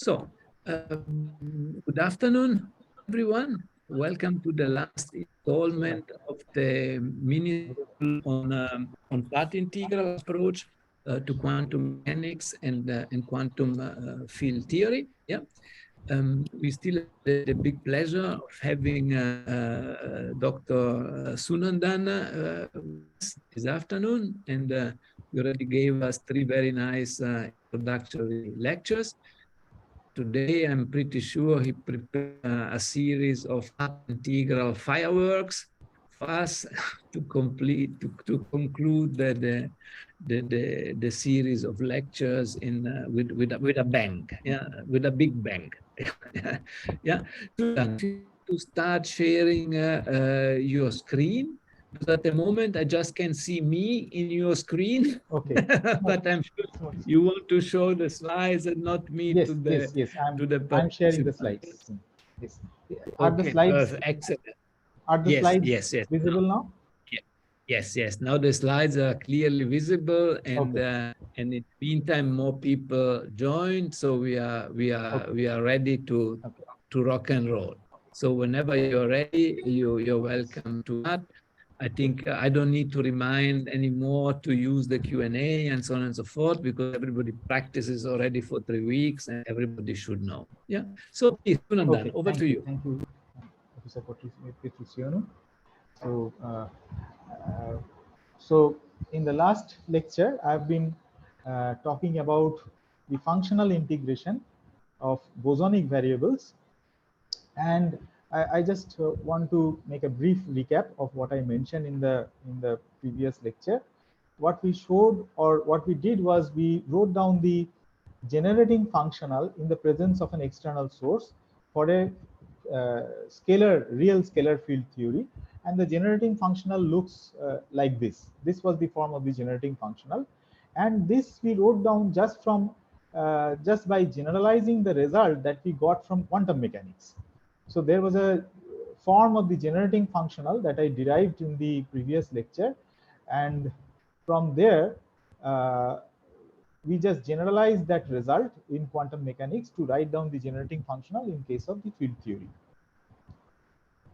So, good afternoon, everyone. Welcome to the last installment of the mini on path integral approach to quantum mechanics and quantum field theory. Yeah. We still have the big pleasure of having Dr. Sunandan this afternoon, and he already gave us three very nice introductory lectures. Today, I'm pretty sure he prepared a series of integral fireworks for us to conclude the series of lectures with a bang, yeah, with a big bang. Yeah. So if you want to start sharing your screen, because at the moment I just can see me in your screen. Okay. But I'm sure you want to show the slides and not me Yes, to the yes, yes. participants. I'm sharing the slides. Yes. Are the Okay, slides perfect, excellent. are the Yes, slides yes, yes. visible now? Yes, yes. Now the slides are clearly visible, Okay. and in the meantime, more people joined, so Okay. we are ready Okay. to rock and roll. So whenever you're ready, you're welcome to that. I think I don't need to remind anymore to use the Q&A and so on and so forth, because everybody practices already for 3 weeks and everybody should know. Yeah. So please, Sunandan, Okay. over to you. Thank you, Professor Patriciano. So, uh, so in the last lecture, I've been talking about the functional integration of bosonic variables, and I just want to make a brief recap of what I mentioned in the previous lecture. What we showed, or what we did, was we wrote down the generating functional in the presence of an external source for a real scalar field theory, and the generating functional looks like this. This was the form of the generating functional, and this we wrote down just by generalizing the result that we got from quantum mechanics. So there was a form of the generating functional that I derived in the previous lecture, and from there we just generalize that result in quantum mechanics to write down the generating functional in case of the field theory.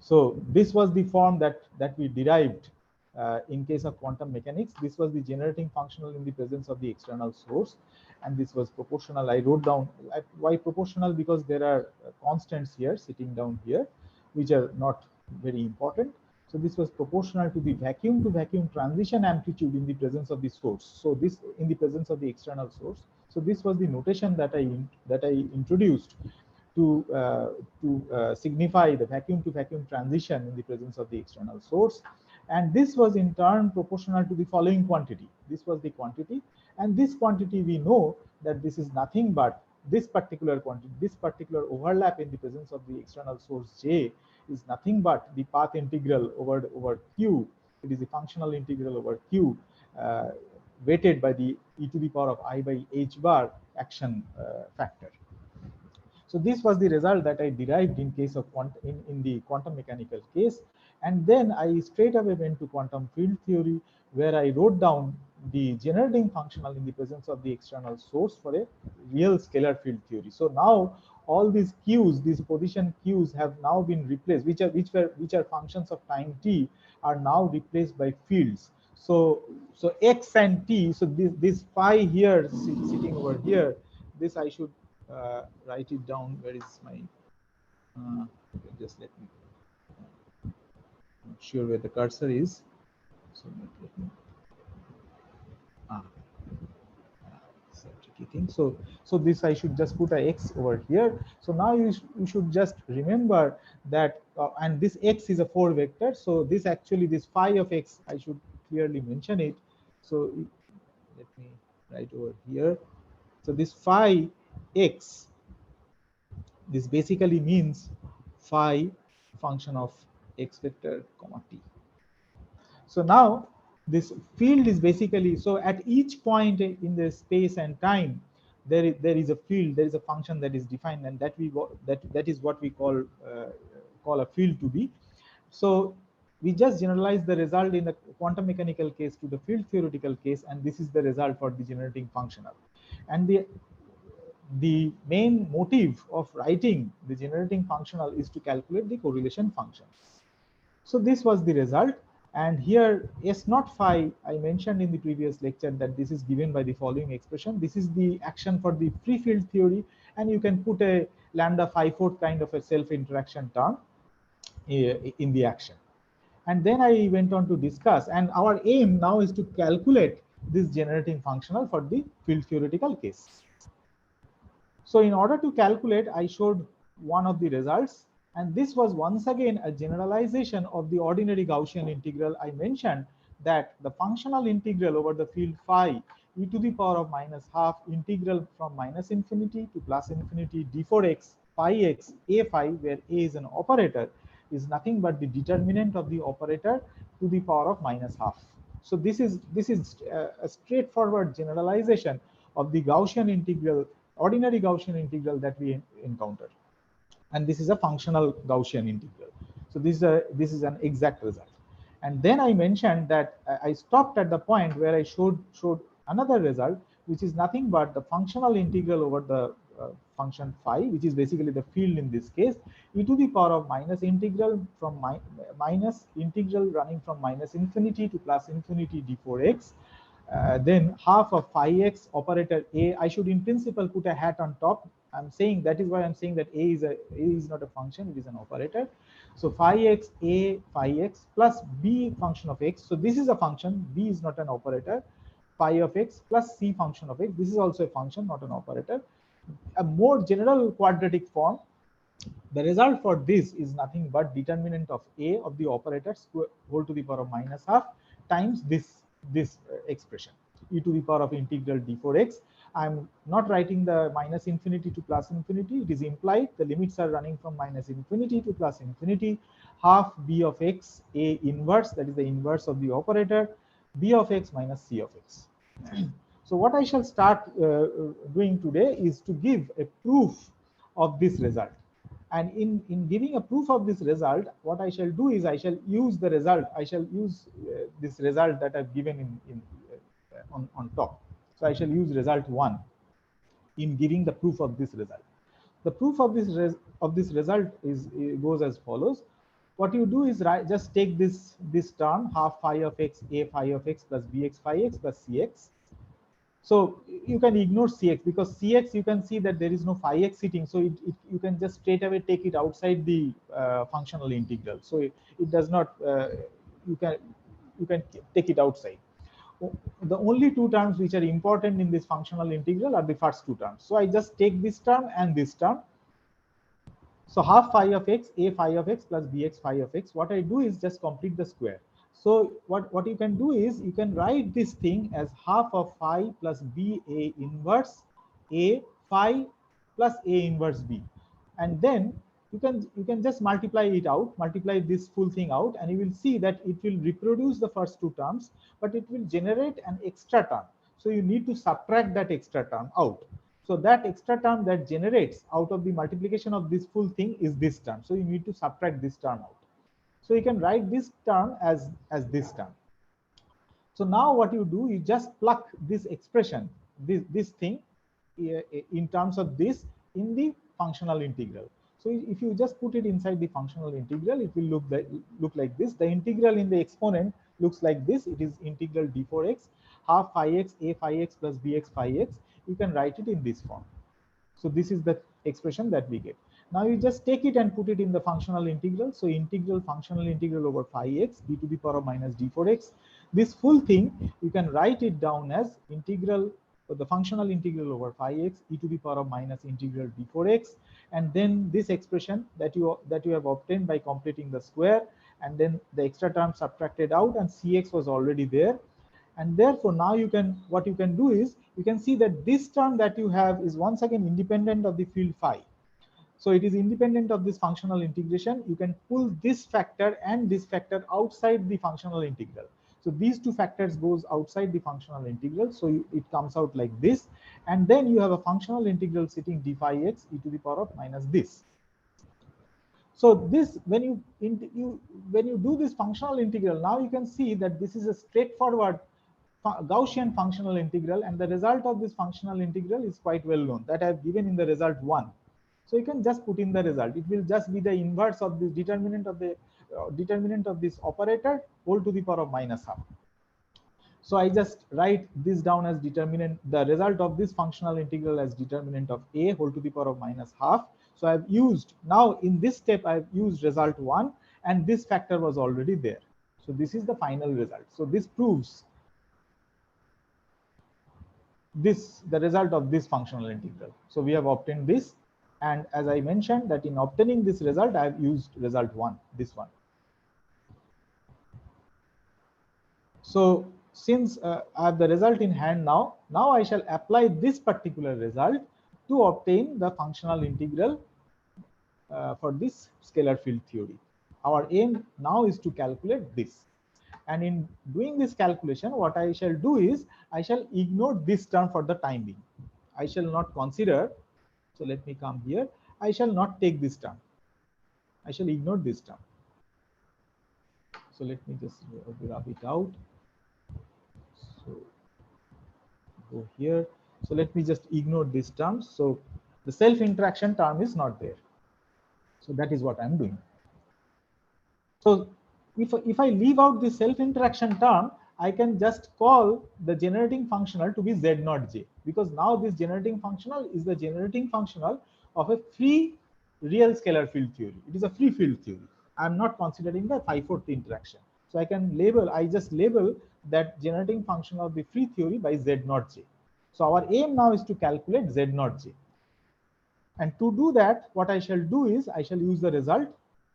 So this was the form that we derived in case of quantum mechanics. This was the generating functional in the presence of the external source, and this was proportional. I wrote down why proportional, because there are constants here sitting down here, which are not very important. So this was proportional to the vacuum to vacuum transition amplitude in the presence of the source. So this in the presence of the external source. So this was the notation that I introduced to signify the vacuum to vacuum transition in the presence of the external source. And this was in turn proportional to the following quantity. This was the quantity, and this quantity we know that this is nothing but this particular quantity, this particular overlap in the presence of the external source J is nothing but the path integral over Q. It is a functional integral over Q, weighted by the e to the power of I by h bar action factor. So this was the result that I derived in case of in the quantum mechanical case. And then I straight away went to quantum field theory, where I wrote down the generating functional in the presence of the external source for a real scalar field theory. So now all these q's, these position q's, have now been replaced, which are functions of time t, are now replaced by fields. So x and t, so this phi here sitting over here, this I should write it down. Where is my just let me, not sure where the cursor is, so let me it's a tricky thing. So this I should just put a x over here. So now you should just remember that and this x is a 4 vector, so this actually, this phi of x, I should clearly mention it. So let me write over here. So this phi x, this basically means phi function of x vector comma t. So now this field is basically, so at each point in the space and time, there is a field, there is a function that is defined, and that is what we call a field to be. So we just generalize the result in the quantum mechanical case to the field theoretical case, and this is the result for the generating functional. And the main motive of writing the generating functional is to calculate the correlation function. So this was the result. And here S naught phi, I mentioned in the previous lecture that this is given by the following expression. This is the action for the free field theory, and you can put a lambda phi 4 kind of a self interaction term in the action. And then I went on to discuss, and our aim now is to calculate this generating functional for the field theoretical case. So in order to calculate, I showed one of the results, and this was once again a generalization of the ordinary Gaussian integral. I mentioned that the functional integral over the field phi e to the power of minus half integral from minus infinity to plus infinity d4x phi x a phi, where a is an operator, is nothing but the determinant of the operator to the power of minus half. So this is a straightforward generalization of the Gaussian integral, ordinary Gaussian integral that we encounter, and this is a functional Gaussian integral. So this is an exact result. And then I mentioned that I stopped at the point where I showed another result, which is nothing but the functional integral over the function phi, which is basically the field in this case, e to the power of minus integral from minus integral running from minus infinity to plus infinity d4x, then half of phi x operator a. I should in principle put a hat on top. I'm saying that is why I'm saying that a is not a function, it is an operator. So phi x a phi x plus b function of x. So this is a function, b is not an operator. Phi of x plus c function of x. This is also a function, not an operator. A more general quadratic form. The result for this is nothing but determinant of a of the operator square whole to the power of minus half times this expression e to the power of integral d4x. I'm not writing the minus infinity to plus infinity. It is implied. The limits are running from minus infinity to plus infinity. Half b of x a inverse, that is the inverse of the operator, b of x minus c of x. So what I shall start doing today is to give a proof of this result. And in giving a proof of this result, what I shall do is I shall use the result. I shall use this result that I've given on top. So I shall use result 1 in giving the proof of this result. The proof of this result goes as follows. What you do is just take this term half phi of x a phi of x plus bx phi x plus cx. So you can ignore cx because cx you can see that there is no phi x sitting, so you can just straight away take it outside the functional integral. So it does not. You can take it outside. The only two terms which are important in this functional integral are the first two terms. So I just take this term and this term. So half phi of x a phi of x plus bx phi of x. What I do is just complete the square. So what you can do is you can write this thing as half of phi plus b a inverse a phi plus a inverse b, and then you can just multiply it out, multiply this full thing out, and you will see that it will reproduce the first two terms, but it will generate an extra term. So you need to subtract that extra term out. So that extra term that generates out of the multiplication of this full thing is this term. So you need to subtract this term out. So you can write this term as this term. So now what you do, you just pluck this expression, this thing in terms of this in the functional integral. So if you just put it inside the functional integral, it will look like this. The integral in the exponent looks like this. It is integral d4x half phi x a phi x plus bx phi x. You can write it in this form. So this is the expression that we get. Now you just take it and put it in the functional integral. So integral functional integral over phi x e to the power of minus d4x. This full thing you can write it down as integral, the functional integral over phi x e to the power of minus integral d4x, and then this expression that you have obtained by completing the square, and then the extra term subtracted out, and cx was already there. And therefore now what you can do is you can see that this term that you have is once again independent of the field phi. So it is independent of this functional integration. You can pull this factor and this factor outside the functional integral. So these two factors goes outside the functional integral. So it comes out like this. And then you have a functional integral sitting d phi x e to the power of minus this. So this, when you do this functional integral, now you can see that this is a straightforward Gaussian functional integral, and the result of this functional integral is quite well known, that I have given in the result 1. So you can just put in the result. It will just be the inverse of the determinant of the determinant of this operator whole to the power of -12. So I just write this down as determinant, the result of this functional integral as determinant of a whole to the power of -12. So I've used, now in this step I've used result 1, and this factor was already there. So this is the final result. So this proves this, the result of this functional integral. So we have obtained this, and as I mentioned that in obtaining this result I have used result 1, this one. So since I have the result in hand now I shall apply this particular result to obtain the functional integral for this scalar field theory. Our aim now is to calculate this. And in doing this calculation, what I shall do is I shall ignore this term for the time being. I shall not consider. So let me come here. I shall not take this term. I shall ignore this term. So let me just rub it out. So go here. So let me just ignore this term. So the self interaction term is not there. So that is what I'm doing. So if I leave out the self interaction term, I can just call the generating functional to be Z0 J, because now this generating functional is the generating functional of a free real scalar field theory. It is a free field theory. I'm not considering the 5/4 interaction. So I just label that generating function of the free theory by Z0 J. So our aim now is to calculate Z0 J. And to do that, what I shall do is I shall use the result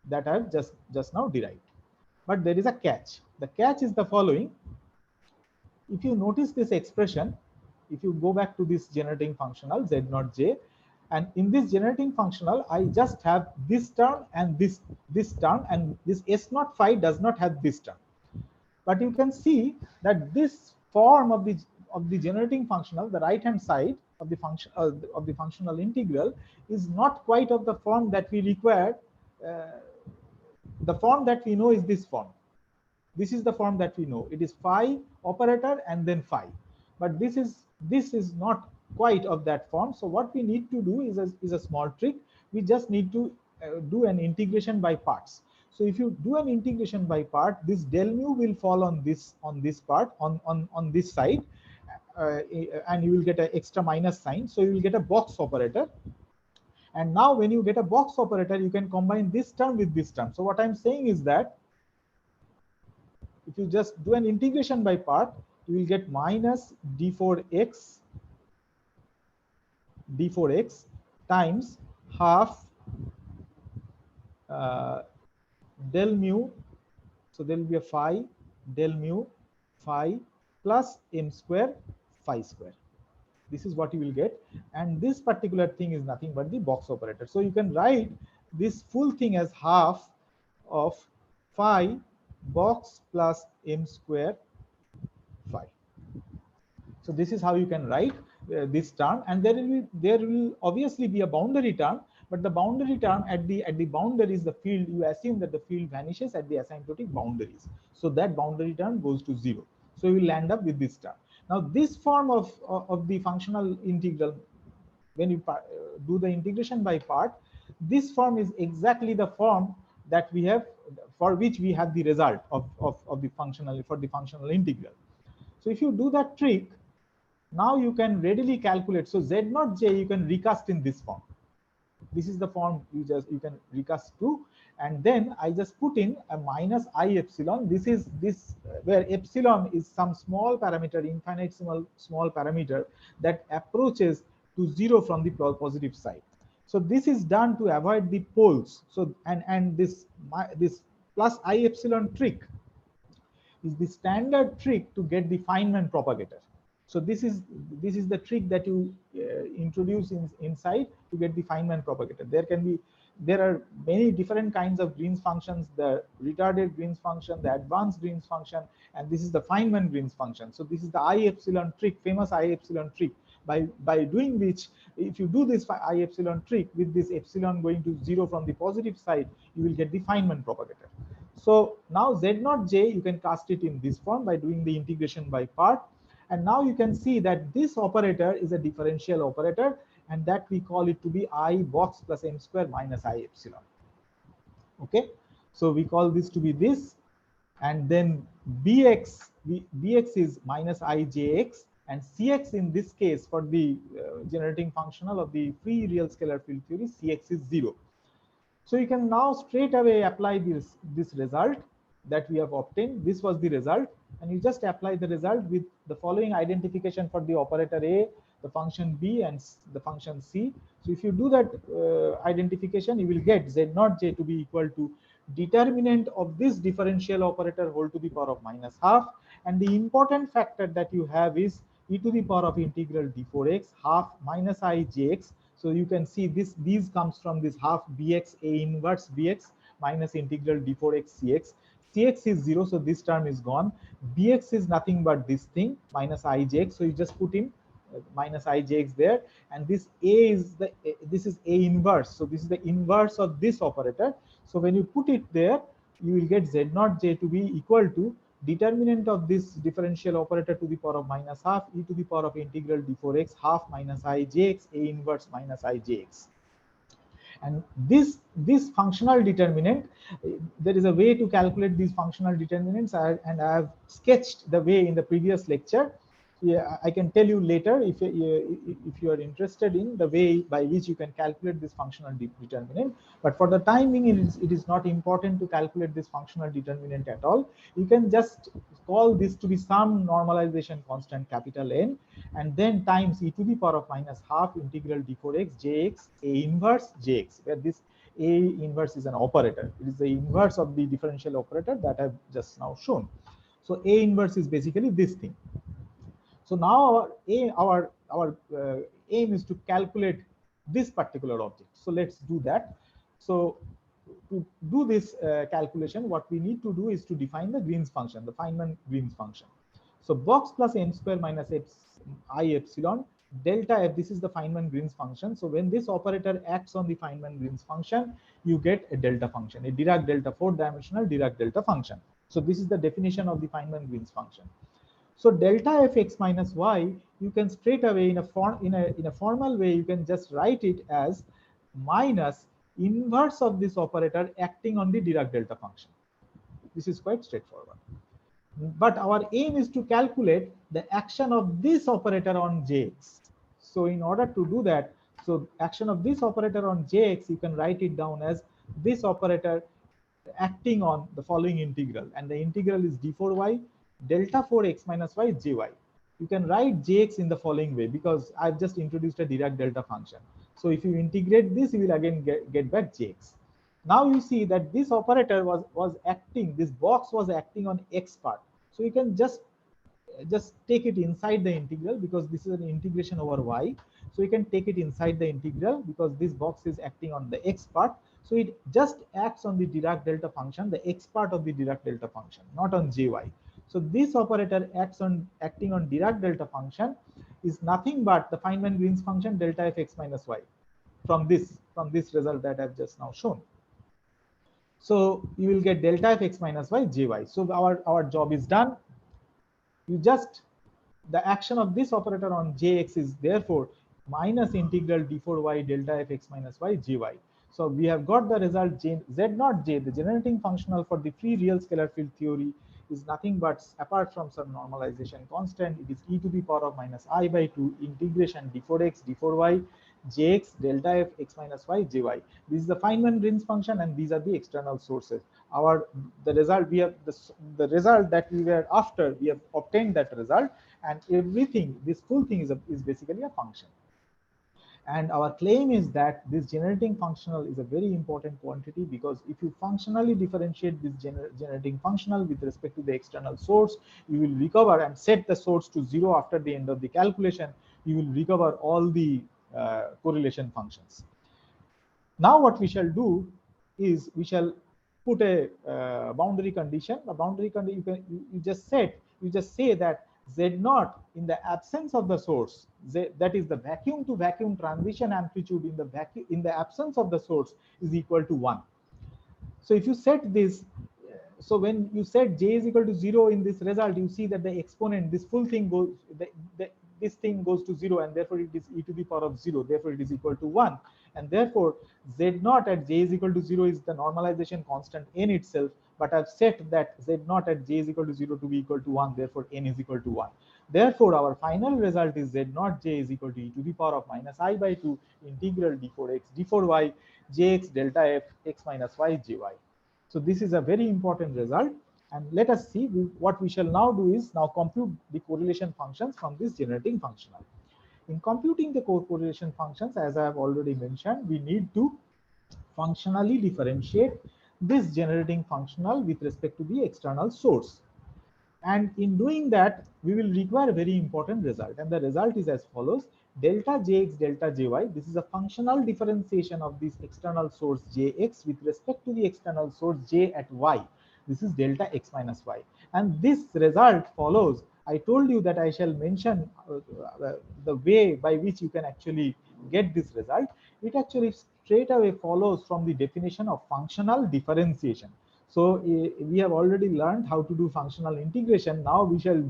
that I have just now derived. But there is a catch. The catch is the following. If you notice this expression, if you go back to this generating functional Z0 J, and in this generating functional, I just have this term and this term, and this S0 phi does not have this term. But you can see that this form of the generating functional, the right hand side of the function of the functional integral, is not quite of the form that we require. The form that we know is this form. This is the form that we know. It is phi operator and then phi. But this is not quite of that form. So what we need to do is a small trick. We just need to do an integration by parts. So if you do an integration by part, this del mu will fall on this part on this side, and you will get an extra minus sign. So you will get a box operator. And now when you get a box operator, you can combine this term with this term. So what I'm saying is that if you just do an integration by part, you will get minus d4x times half del mu. So there will be a phi del mu phi plus m square phi square. This is what you will get, and this particular thing is nothing but the box operator. So you can write this full thing as half of phi box plus m square phi. So this is how you can write this term, and there will obviously be a boundary term, but the boundary term at the boundaries, the field, you assume that the field vanishes at the asymptotic boundaries. So that boundary term goes to 0. So you will end up with this term. Now this form of the functional integral, when you do the integration by part, this form is exactly the form that we have, for which we have the result of the functional integral. So if you do that trick, now you can readily calculate. So Z0 J you can recast in this form. This is the form you can recast to, and then I just put in a minus I epsilon. This is where epsilon is some small parameter, infinitesimal small parameter that approaches to 0 from the positive side. So this is done to avoid the poles. So and this plus I epsilon trick is the standard trick to get the Feynman propagator. So this is the trick that you introduce inside to get the Feynman propagator. There are many different kinds of Green's functions: the retarded Green's function, the advanced Green's function, and this is the Feynman Green's function. So this is the I epsilon trick, famous I epsilon trick, by doing which, if you do this I epsilon trick with this epsilon going to 0 from the positive side, you will get the Feynman propagator. So now Z0 J you can cast it in this form by doing the integration by part. And now you can see that this operator is a differential operator, and that we call it to be I box plus m square minus I epsilon. Okay, so we call this to be this, and then bx is minus ijx, and cx in this case for the generating functional of the free real scalar field theory, cx is 0. So you can now straight away apply this result that we have obtained. This was the result, and you just apply the result with the following identification for the operator A, the function B, and the function C. So if you do that identification, you will get z0 j to be equal to determinant of this differential operator whole to the power of minus half, and the important factor that you have is e to the power of integral d4x half minus I jx. So you can see these comes from this half bx a inverse bx minus integral d4x cx. Cx is 0, so this term is gone. Bx is nothing but this thing minus ijx, so you just put in minus ijx there, and this a is this is a inverse, so this is the inverse of this operator. So when you put it there, you will get z0 j to be equal to determinant of this differential operator to the power of minus half e to the power of integral d4x half minus ijx a inverse minus ijx. And this functional determinant, there is a way to calculate these functional determinants, and I have sketched the way in the previous lecture. Yeah, I can tell you later if you are interested in the way by which you can calculate this functional determinant. But for the time being, it is not important to calculate this functional determinant at all. You can just call this to be some normalization constant capital N, and then times e to the power of minus half integral d4x jx a inverse jx, where this a inverse is an operator. It is the inverse of the differential operator that I've just now shown. So a inverse is basically this thing. So now our aim is to calculate this particular object. So let's do that. So to do this calculation, what we need to do is to define the Green's function, the Feynman-Green's function. So box plus m square minus I epsilon delta f, this is the Feynman-Green's function. So when this operator acts on the Feynman-Green's function, you get a delta function, a Dirac delta 4-dimensional Dirac delta function. So this is the definition of the Feynman-Green's function. So delta f x minus y, you can straight away in a formal way, you can just write it as minus inverse of this operator acting on the Dirac delta function. This is quite straightforward. But our aim is to calculate the action of this operator on jx. So in order to do that, so action of this operator on jx, you can write it down as this operator acting on the following integral, and the integral is d4y delta 4x minus y jy. You can write jx in the following way because I've just introduced a Dirac delta function. So if you integrate this, you will again get back jx. Now you see that this operator was acting, this box was acting on x part. So you can just take it inside the integral because this is an integration over y. So you can take it inside the integral because this box is acting on the x part. So it just acts on the Dirac delta function, the x part of the Dirac delta function, not on jy. So this operator acting on Dirac delta function is nothing but the Feynman-Green's function delta f x minus y from this result that I've just now shown. So you will get delta f x minus y jy. So our job is done. You just, the action of this operator on jx is therefore minus integral d4y delta f x minus y jy. So we have got the result z0 j, the generating functional for the free real scalar field theory, is nothing but, apart from some normalization constant, it is e to the power of minus I by 2 integration d4x d4y jx delta f x minus y jy. This is the Feynman-Green's function, and these are the external sources. The result we have, the result that we were after, we have obtained that result, and everything, this full thing is basically a function. And our claim is that this generating functional is a very important quantity, because if you functionally differentiate this generating functional with respect to the external source, you will recover and set the source to 0 after the end of the calculation. You will recover all the correlation functions. Now what we shall do is we shall put a boundary condition. A boundary condition, you just say that Z0 in the absence of the source, that is the vacuum to vacuum transition amplitude in the absence of the source, is equal to 1. So if you set this, so when you set j is equal to 0 in this result, you see that the exponent, this full thing goes, this thing goes to 0, and therefore it is e to the power of 0, therefore it is equal to 1, and therefore z0 at j is equal to 0 is the normalization constant n itself, but I've set that z0 at j is equal to 0 to be equal to 1, therefore n is equal to 1. Therefore our final result is z0 j is equal to e to the power of minus I by 2 integral d4x d4y jx delta f x minus y jy. So this is a very important result, and let us see, what we shall now do is now compute the correlation functions from this generating functional. In computing the correlation functions, as I have already mentioned, we need to functionally differentiate this generating functional with respect to the external source. And in doing that, we will require a very important result, and the result is as follows: delta jx delta jy, this is a functional differentiation of this external source jx with respect to the external source j at y. This is delta x minus y, and this result follows. I told you that I shall mention the way by which you can actually get this result. It actually straight away follows from the definition of functional differentiation. So we have already learned how to do functional integration. Now we shall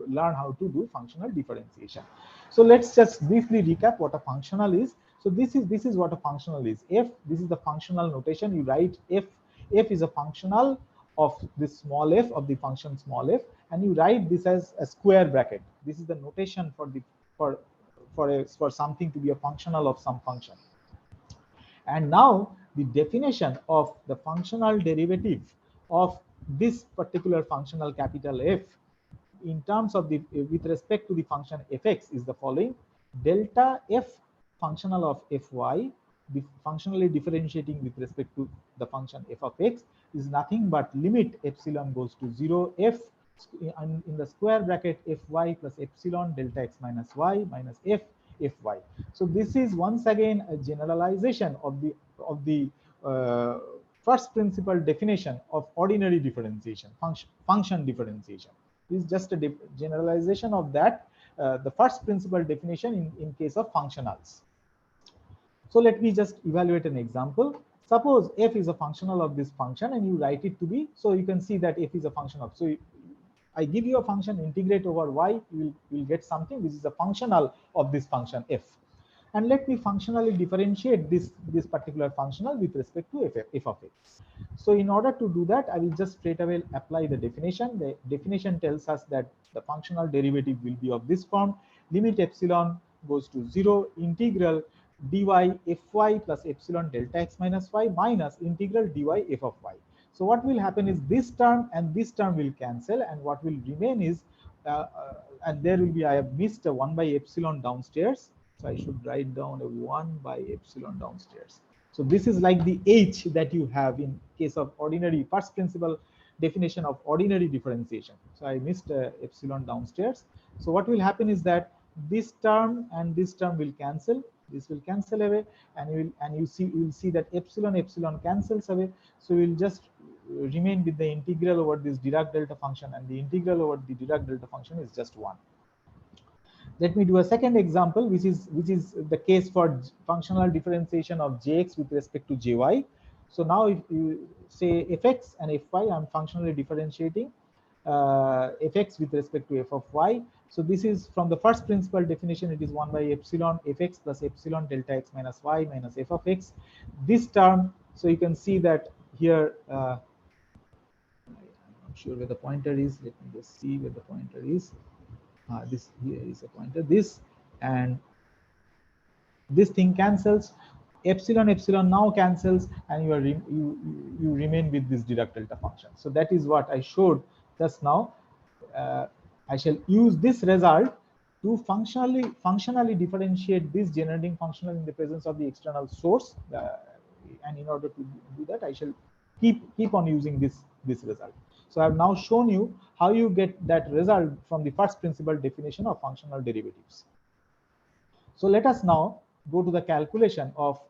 learn how to do functional differentiation. So let's just briefly recap what a functional is. So this is what a functional is. F, this is the functional notation. You write f. F is a functional of this small f, of the function small f, and you write this as a square bracket. This is the notation for something to be a functional of some function. And now the definition of the functional derivative of this particular functional capital F in terms of the with respect to the function fx is the following: delta f functional of fy, functionally differentiating with respect to the function f of x, is nothing but limit epsilon goes to 0 f in the square bracket fy plus epsilon delta x minus y minus f fy. So this is once again a generalization of the first principle definition of ordinary differentiation, function differentiation. This is just a generalization of that, the first principle definition in case of functionals. So let me just evaluate an example. Suppose f is a functional of this function, and you write it to be, so you can see that f is a function of, so I give you a function, integrate over y, you will get something which is a functional of this function f. And let me functionally differentiate this particular functional with respect to f of x. So in order to do that, I will just straight away apply the definition. The definition tells us that the functional derivative will be of this form: limit epsilon goes to 0 integral dy fy plus epsilon delta x minus y minus integral dy f of y. So what will happen is this term and this term will cancel, and what will remain is, and there will be, I have missed a 1 by epsilon downstairs. So I should write down a 1 by epsilon downstairs. So this is like the h that you have in case of ordinary first principle definition of ordinary differentiation. So I missed epsilon downstairs. So what will happen is that this term and this term will cancel. This will cancel away, and you will see that epsilon cancels away. So we will just remain with the integral over this Dirac delta function, and the integral over the Dirac delta function is just 1. Let me do a second example, which is the case for functional differentiation of jx with respect to jy. So now if you say fx and fy, I'm functionally differentiating fx with respect to f of y. So this is from the first principle definition, it is 1 by epsilon fx plus epsilon delta x minus y minus f of x. This term, so you can see that here, I'm not sure where the pointer is. Let me just see where the pointer is. This here is a pointer. This and this thing cancels. Epsilon now cancels, and you remain with this Dirac delta function. So that is what I showed just now. I shall use this result to functionally differentiate this generating functional in the presence of the external source, and in order to do that, I shall keep on using this result. So I have now shown you how you get that result from the first principle definition of functional derivatives. So let us now go to the calculation of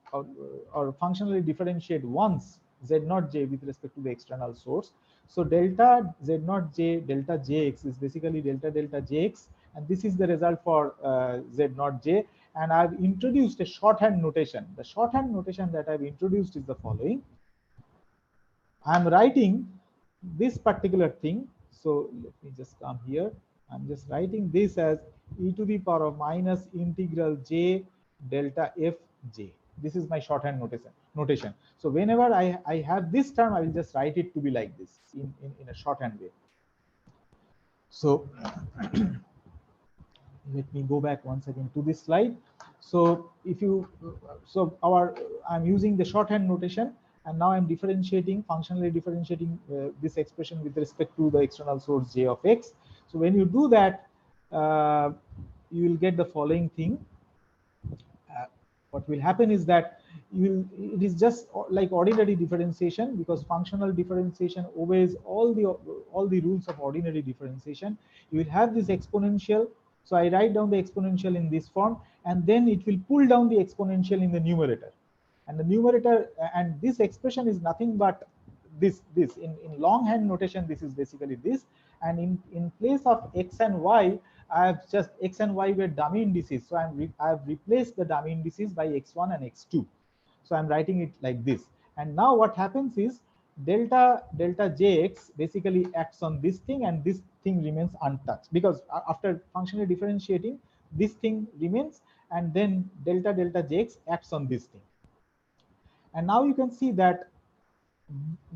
or functionally differentiate once z0 j with respect to the external source. So delta z0 j delta jx is basically delta jx, and this is the result for z0 j. And I've introduced a shorthand notation. The shorthand notation that I've introduced is the following. I'm writing this particular thing. So let me just come here. I'm just writing this as e to the power of minus integral j delta f j. This is my shorthand notation. So whenever I have this term, I will just write it to be like this in a shorthand way. So let me go back once again to this slide. So if you, so I'm using the shorthand notation, and now I'm differentiating, functionally differentiating this expression with respect to the external source j of x. So when you do that, you will get the following thing. What will happen is that it is just like ordinary differentiation, because functional differentiation obeys all the rules of ordinary differentiation. You will have this exponential. So I write down the exponential in this form, and then it will pull down the exponential in the numerator. And the numerator, and this expression is nothing but this in longhand notation, this is basically this. And in place of x and y, I have just x and y were dummy indices, so I have replaced the dummy indices by x1 and x2. So I'm writing it like this. And now what happens is delta jx basically acts on this thing, and this thing remains untouched, because after functionally differentiating, this thing remains, and then delta jx acts on this thing. And now you can see that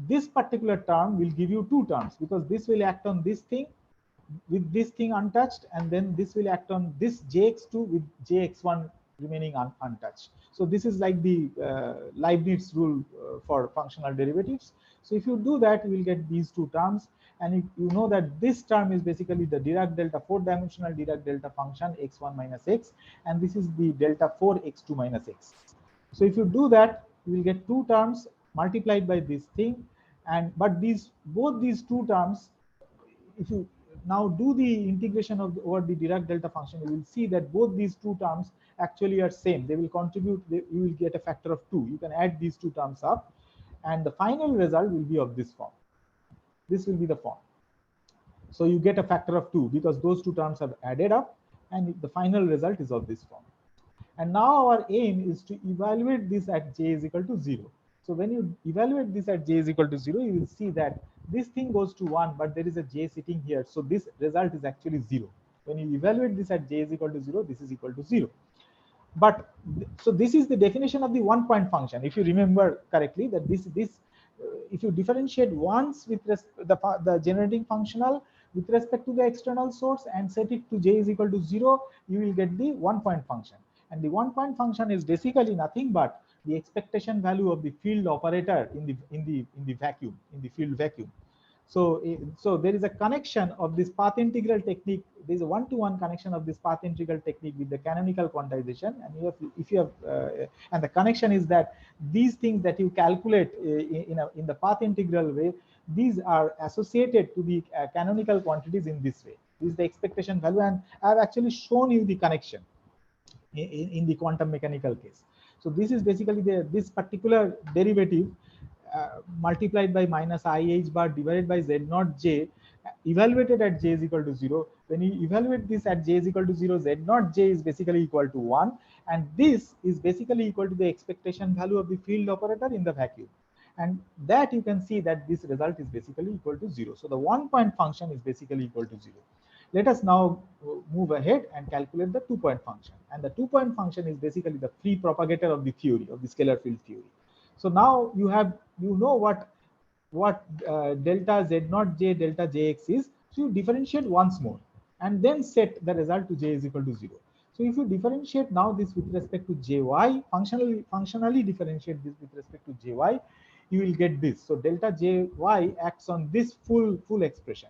this particular term will give you two terms, because this will act on this thing with this thing untouched, and then this will act on this jx2 with jx1 remaining untouched. So this is like the Leibniz rule for functional derivatives. So if you do that, you will get these two terms, and you know that this term is basically the Dirac delta, four-dimensional Dirac delta function x1 minus x, and this is the delta 4 x2 minus x. So if you do that, you will get two terms multiplied by this thing, and but both these two terms, if you now do the integration over the Dirac delta function, you will see that both these two terms actually are same. They will contribute, you will get a factor of 2. You can add these two terms up, and the final result will be of this form. This will be the form. So you get a factor of 2 because those two terms have added up, and the final result is of this form. And now our aim is to evaluate this at j is equal to 0. So when you evaluate this at j is equal to 0, you will see that this thing goes to 1, but there is a j sitting here. So this result is actually 0. When you evaluate this at j is equal to 0, this is equal to 0. But so this is the definition of the one-point function. If you remember correctly, that if you differentiate once with the generating functional with respect to the external source and set it to j is equal to 0, you will get the one-point function. And the one-point function is basically nothing but the expectation value of the field operator in the vacuum, in the field vacuum. So there is a connection of this path integral technique. There is a one-to-one connection of this path integral technique with the canonical quantization, and and the connection is that these things that you calculate in the path integral way, these are associated to the canonical quantities in this way. This is the expectation value, and I have actually shown you the connection in the quantum mechanical case. So this is basically this particular derivative multiplied by minus IH bar divided by Z naught J evaluated at J is equal to 0. When you evaluate this at J is equal to 0, Z naught J is basically equal to 1. And this is basically equal to the expectation value of the field operator in the vacuum. And that you can see that this result is basically equal to 0. So the one-point function is basically equal to 0. Let us now move ahead and calculate the two-point function. And the two-point function is basically the free propagator of the theory, of the scalar field theory. So now you know what delta Z naught J delta Jx is. So you differentiate once more and then set the result to J is equal to 0. So if you differentiate now this with respect to Jy, functionally differentiate this with respect to Jy, you will get this. So delta Jy acts on this full expression.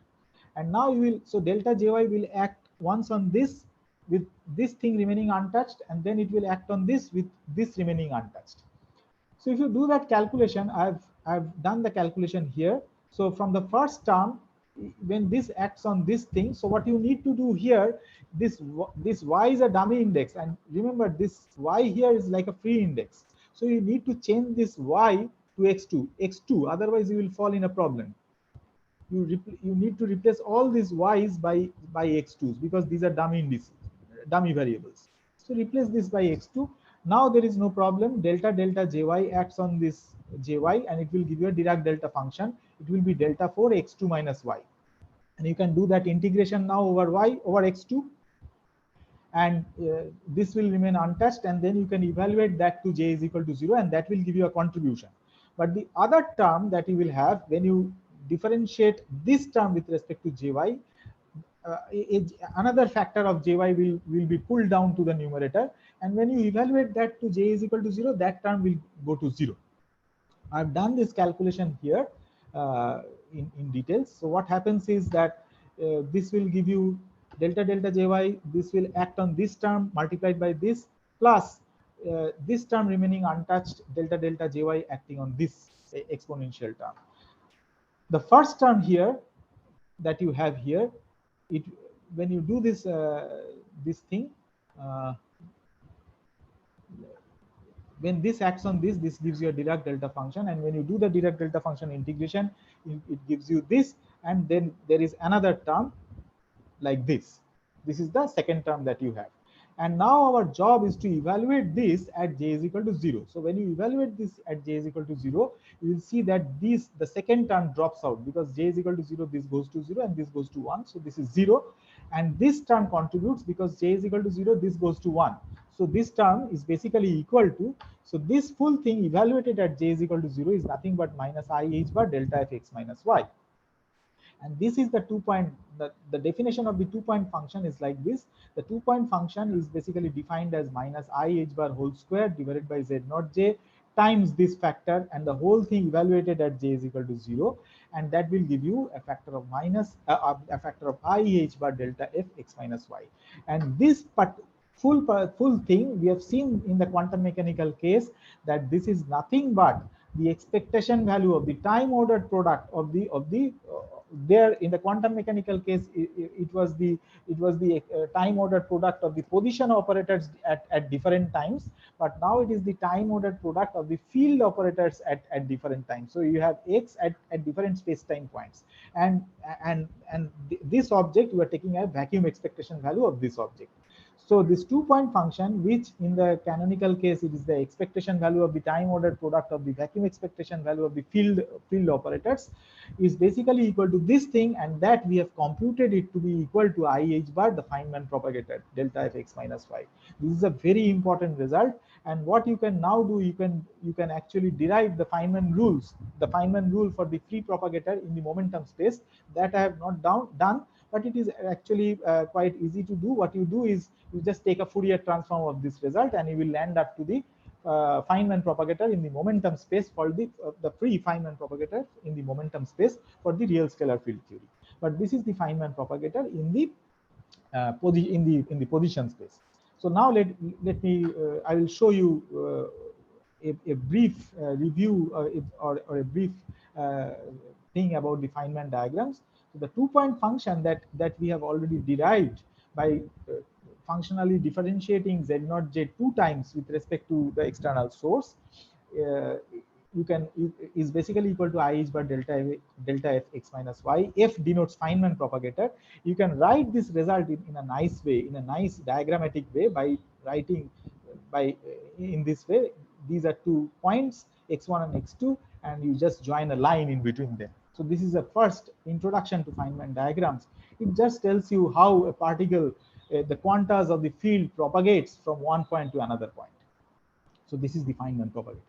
And now so delta Jy will act once on this with this thing remaining untouched, and then it will act on this with this remaining untouched. So if you do that calculation, I've done the calculation here. So from the first term, when this acts on this thing, so what you need to do here, this y is a dummy index, and remember this y here is like a free index. So you need to change this y to x2, otherwise you will fall in a problem. You need to replace all these y's by x2s, because these are dummy indices, dummy variables. So replace this by x2, Now there is no problem. Delta delta jy acts on this jy, and it will give you a Dirac delta function. It will be delta 4 x2 minus y, and you can do that integration now over y over x2, and this will remain untouched, and then you can evaluate that to j is equal to 0, and that will give you a contribution. But the other term that you will have when you differentiate this term with respect to jy, another factor of jy will be pulled down to the numerator, and when you evaluate that to j is equal to 0, that term will go to 0. I've done this calculation here in details. So what happens is that this will give you delta delta jy, this will act on this term multiplied by this, plus this term remaining untouched, delta delta jy acting on this exponential term. The first term here that you have here, when you do this this thing, when this acts on this gives you a Dirac delta function, and when you do the Dirac delta function integration, it gives you this, and then there is another term like this. This is the second term that you have. And now our job is to evaluate this at j is equal to 0. So when you evaluate this at j is equal to 0, you will see that the second term drops out, because j is equal to 0, this goes to 0, and this goes to 1. So this is 0. And this term contributes, because j is equal to 0, this goes to 1. So this term is basically equal to, so this full thing evaluated at j is equal to 0 is nothing but minus I h bar delta f x minus y. And this is the 2-point, the definition of the 2-point function is like this. The 2-point function is basically defined as minus I h bar whole square divided by z naught j times this factor, and the whole thing evaluated at j is equal to 0, and that will give you a factor of minus a factor of I h bar delta f x minus y. And this full thing we have seen in the quantum mechanical case, that this is nothing but the expectation value of the time ordered product of the there in the quantum mechanical case, it was the time ordered product of the position operators at different times, but now it is the time ordered product of the field operators at different times. So you have x at different space-time points, and this object you are taking a vacuum expectation value of this object. So this 2-point function, which in the canonical case it is the expectation value of the time ordered product of the vacuum expectation value of the field operators, is basically equal to this thing, and that we have computed it to be equal to I h bar, the Feynman propagator, delta f x minus y. This is a very important result, and what you can now do, you can actually derive the Feynman rules, the Feynman rule for the free propagator in the momentum space. That I have not done, but it is actually quite easy to do. What you do is you just take a Fourier transform of this result, and you will land up to the Feynman propagator in the momentum space for the free Feynman propagator in the momentum space for the real scalar field theory. But this is the Feynman propagator in the position space. So now let me I will show you a brief review or a brief thing about the Feynman diagrams. So the 2-point function that we have already derived by functionally differentiating z naught j 2 times with respect to the external source, is basically equal to I h bar delta f x minus y. F denotes Feynman propagator. You can write this result in a nice way, in a nice diagrammatic way, by writing in this way. These are 2 points, x1 and x2, and you just join a line in between them. So this is a first introduction to Feynman diagrams. It just tells you how a particle, the quantas of the field propagates from one point to another point. So this is the Feynman propagator.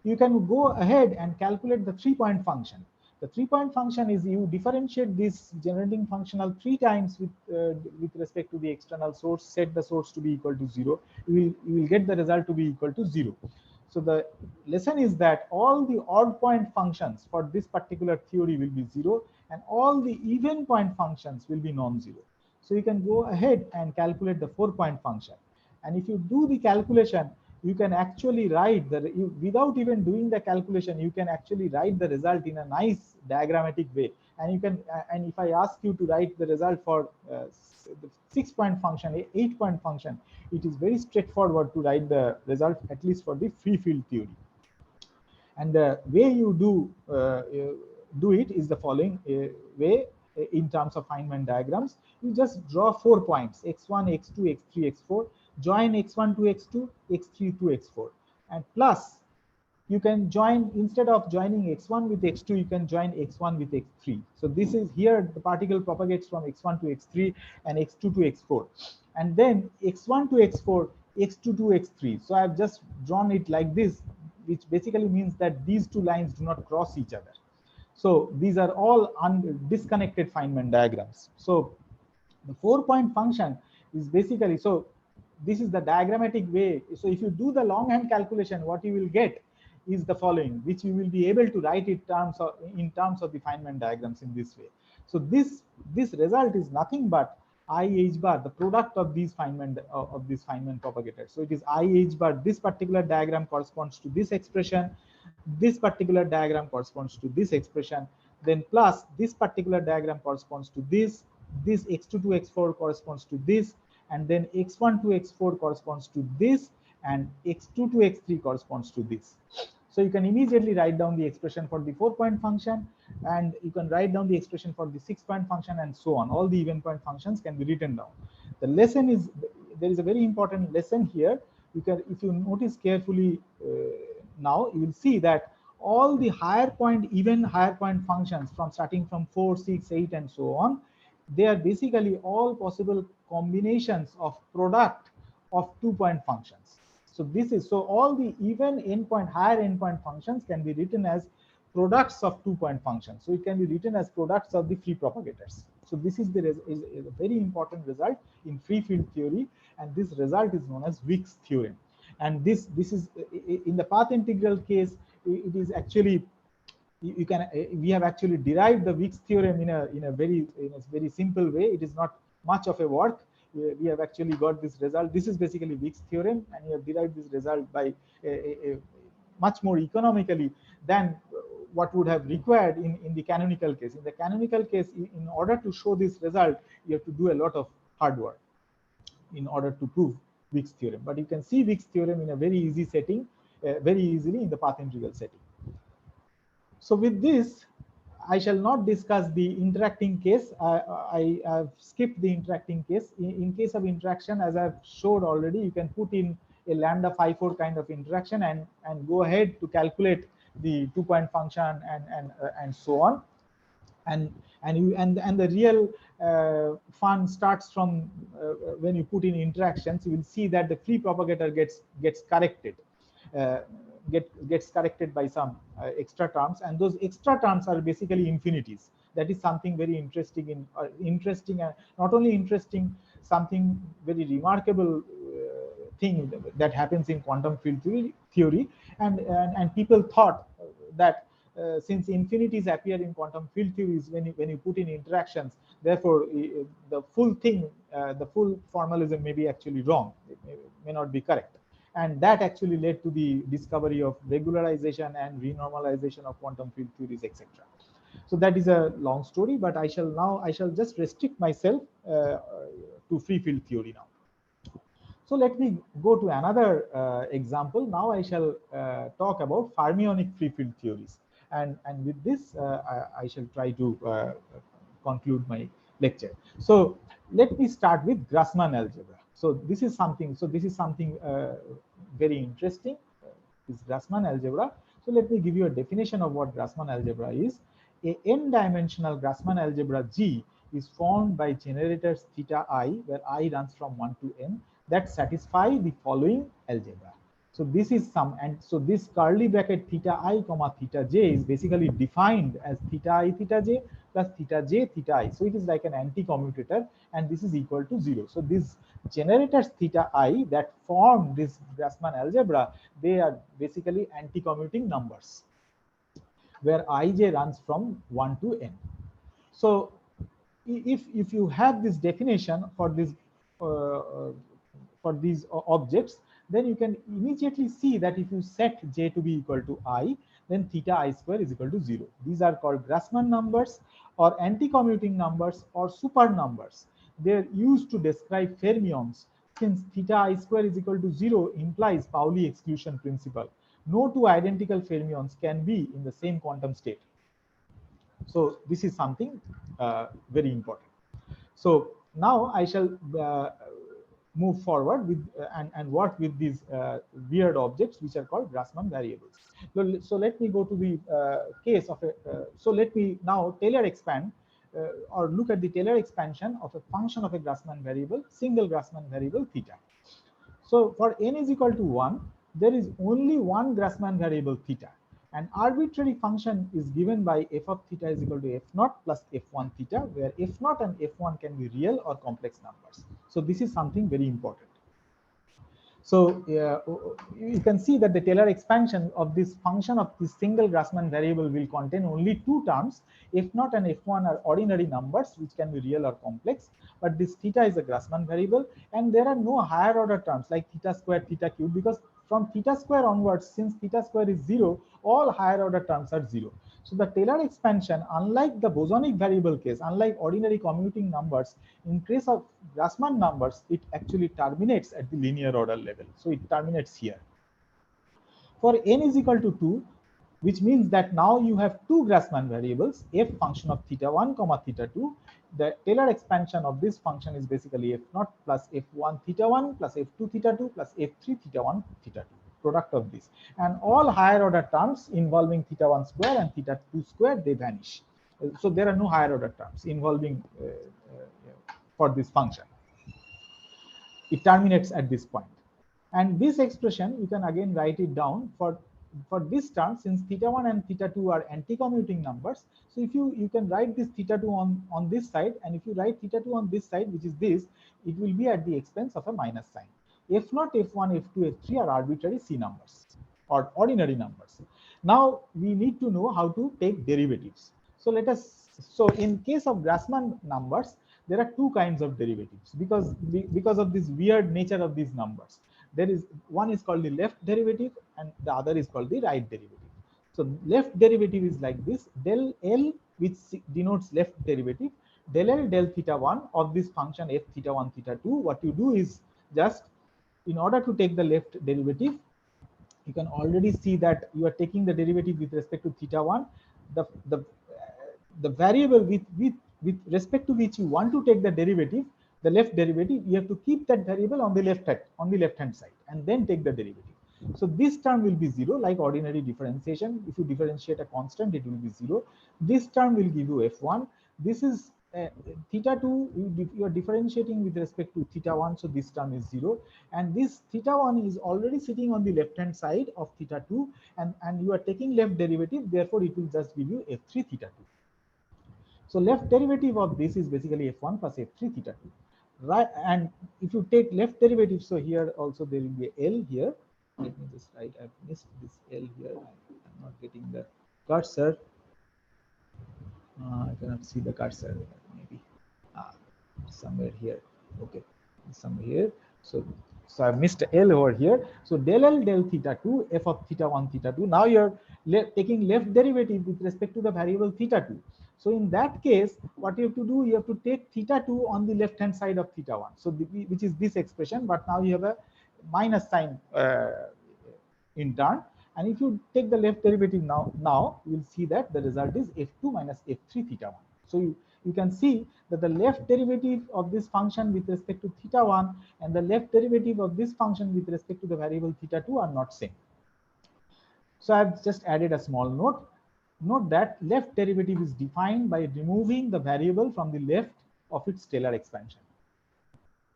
You can go ahead and calculate the 3-point function. The 3-point function is you differentiate this generating functional 3 times with respect to the external source, set the source to be equal to 0. You will get the result to be equal to 0. So the lesson is that all the odd point functions for this particular theory will be 0, and all the even point functions will be non-zero. So you can go ahead and calculate the 4-point function. And if you do the calculation, you can actually write without even doing the calculation, you can actually write the result in a nice diagrammatic way. And you can, and if I ask you to write the result for the 6-point function, 8-point function, it is very straightforward to write the result, at least for the free field theory. And the way you do it is the following way. In terms of Feynman diagrams, you just draw 4 points, x1, x2, x3, x4. join x1 to x2, x3 to x4, and plus you can join, instead of joining x1 with x2, you can join x1 with x3. So this is here the particle propagates from x1 to x3 and x2 to x4, and then x1 to x4, x2 to x3. So I've just drawn it like this, which basically means that these two lines do not cross each other. So these are all disconnected Feynman diagrams. So the 4-point function is basically, so this is the diagrammatic way. So if you do the longhand calculation, what you will get is the following, which you will be able to write in terms of the Feynman diagrams in this way. So this result is nothing but I h bar, the product of these Feynman propagators. So it is I h bar. This particular diagram corresponds to this expression. This particular diagram corresponds to this expression. Then plus this particular diagram corresponds to this. This x2 to x4 corresponds to this, and then x1 to x4 corresponds to this, and x2 to x3 corresponds to this. So you can immediately write down the expression for the 4-point function, and you can write down the expression for the 6-point function, and so on. All the even point functions can be written down. The lesson is, there is a very important lesson here. You can, if you notice carefully now, you will see that all the higher point, even higher point functions from starting from 4, 6, 8, and so on, they are basically all possible combinations of product of 2-point functions. So this is, so all the even endpoint, higher endpoint functions can be written as products of 2-point functions. So it can be written as products of the free propagators. So this is is a very important result in free field theory, and this result is known as Wick's theorem. And this is in the path integral case, it is actually, you can, we have actually derived the Wick's theorem in a very simple way. It is not much of a work. We have actually got this result. This is basically Wick's theorem, and we have derived this result by much more economically than what would have required in the canonical case. In the canonical case, in order to show this result, you have to do a lot of hard work in order to prove Wick's theorem. But you can see Wick's theorem in a very easy setting, very easily in the path integral setting. So with this, I shall not discuss the interacting case. I have skipped the interacting case. In case of interaction, as I've showed already, you can put in a lambda phi 4 kind of interaction and go ahead to calculate the 2-point function and so on. And the real fun starts from when you put in interactions. You will see that the free propagator gets corrected. Gets corrected by some extra terms, and those extra terms are basically infinities. That is something very interesting and not only interesting, something very remarkable thing that happens in quantum field theory. And people thought that since infinities appear in quantum field theories when you put in interactions, therefore the full thing, the full formalism may be actually wrong. It may not be correct. And that actually led to the discovery of regularization and renormalization of quantum field theories, etc. So that is a long story, but I shall just restrict myself to free field theory now. So let me go to another example. Now I shall talk about fermionic free field theories, and with this I shall try to conclude my lecture. So let me start with Grassmann algebra. So this is something very interesting, is Grassmann algebra. So let me give you a definition of what Grassmann algebra is. A n-dimensional Grassmann algebra G is formed by generators theta I, where I runs from 1 to n, that satisfy the following algebra. So this is and so this curly bracket theta I comma theta j is basically defined as theta I theta j plus theta j theta I. So it is like an anti-commutator, and this is equal to 0. So these generators theta I that form this Grassmann algebra, they are basically anti-commuting numbers, where ij runs from 1 to n. So if you have this definition for this for these objects, then you can immediately see that if you set j to be equal to I, then theta I square is equal to 0. These are called Grassmann numbers, or anti-commuting numbers, or super numbers. They are used to describe fermions, since theta I square is equal to 0 implies Pauli exclusion principle. No two identical fermions can be in the same quantum state. So this is something very important. So now I shall move forward with and work with these weird objects which are called Grassmann variables. So let me go to the case of a so let me now Taylor expand or look at the Taylor expansion of a function of a Grassmann variable, single Grassmann variable theta. So for n is equal to 1, there is only one Grassmann variable theta. An arbitrary function is given by f of theta is equal to f naught plus f1 theta, where f naught and f1 can be real or complex numbers. So this is something very important. So you can see that the Taylor expansion of this function of this single Grassmann variable will contain only two terms. F0 and F1 are ordinary numbers which can be real or complex, but this theta is a Grassmann variable, and there are no higher order terms like theta square, theta cube, because from theta square onwards, since theta square is 0, all higher order terms are 0. So the Taylor expansion, unlike the bosonic variable case, unlike ordinary commuting numbers, in case of Grassmann numbers, it actually terminates at the linear order level. So it terminates here. For n is equal to 2, which means that now you have two Grassmann variables, f function of theta 1 comma theta 2. The Taylor expansion of this function is basically f0 plus f1 theta 1 plus f2 theta 2 plus f3 theta 1 theta 2, product of this. And all higher order terms involving theta 1 square and theta 2 square, they vanish. So there are no higher order terms involving for this function. It terminates at this point. And this expression, you can again write it down for this term, since theta 1 and theta 2 are anti-commuting numbers. So if you can write this theta 2 on this side, and if you write theta 2 on this side, which is this, it will be at the expense of a minus sign. F0, F1, F2, F3 are arbitrary C numbers or ordinary numbers. Now we need to know how to take derivatives. So in case of Grassmann numbers, there are two kinds of derivatives because of this weird nature of these numbers. There is one is called the left derivative and the other is called the right derivative. So left derivative is like this: del L, which denotes left derivative, del L del theta 1 of this function f theta 1 theta 2. What you do is, just in order to take the left derivative, you can already see that you are taking the derivative with respect to theta 1. The variable with respect to which you want to take the derivative, the left derivative, you have to keep that variable on the left hand side and then take the derivative. So this term will be 0, like ordinary differentiation. If you differentiate a constant, it will be 0. This term will give you f1. This is theta 2, you are differentiating with respect to theta 1, so this term is 0. And this theta 1 is already sitting on the left hand side of theta 2, and you are taking left derivative, therefore it will just give you f3 theta 2. So left derivative of this is basically f1 plus f3 theta 2. Right, and if you take left derivative, so here also there will be a L here. Let me just write, I've missed this L here. I'm not getting the cursor. I cannot see the cursor, maybe somewhere here. Okay, somewhere here. So I've missed L over here. So del L del theta 2, f of theta 1 theta 2. Now you're taking left derivative with respect to the variable theta 2. So in that case, what you have to do, you have to take theta 2 on the left hand side of theta 1. So which is this expression, but now you have a minus sign in turn. And if you take the left derivative now you will see that the result is f2 minus f3 theta 1. So you can see that the left derivative of this function with respect to theta 1 and the left derivative of this function with respect to the variable theta 2 are not same. So I've just added a small note. Note that left derivative is defined by removing the variable from the left of its Taylor expansion.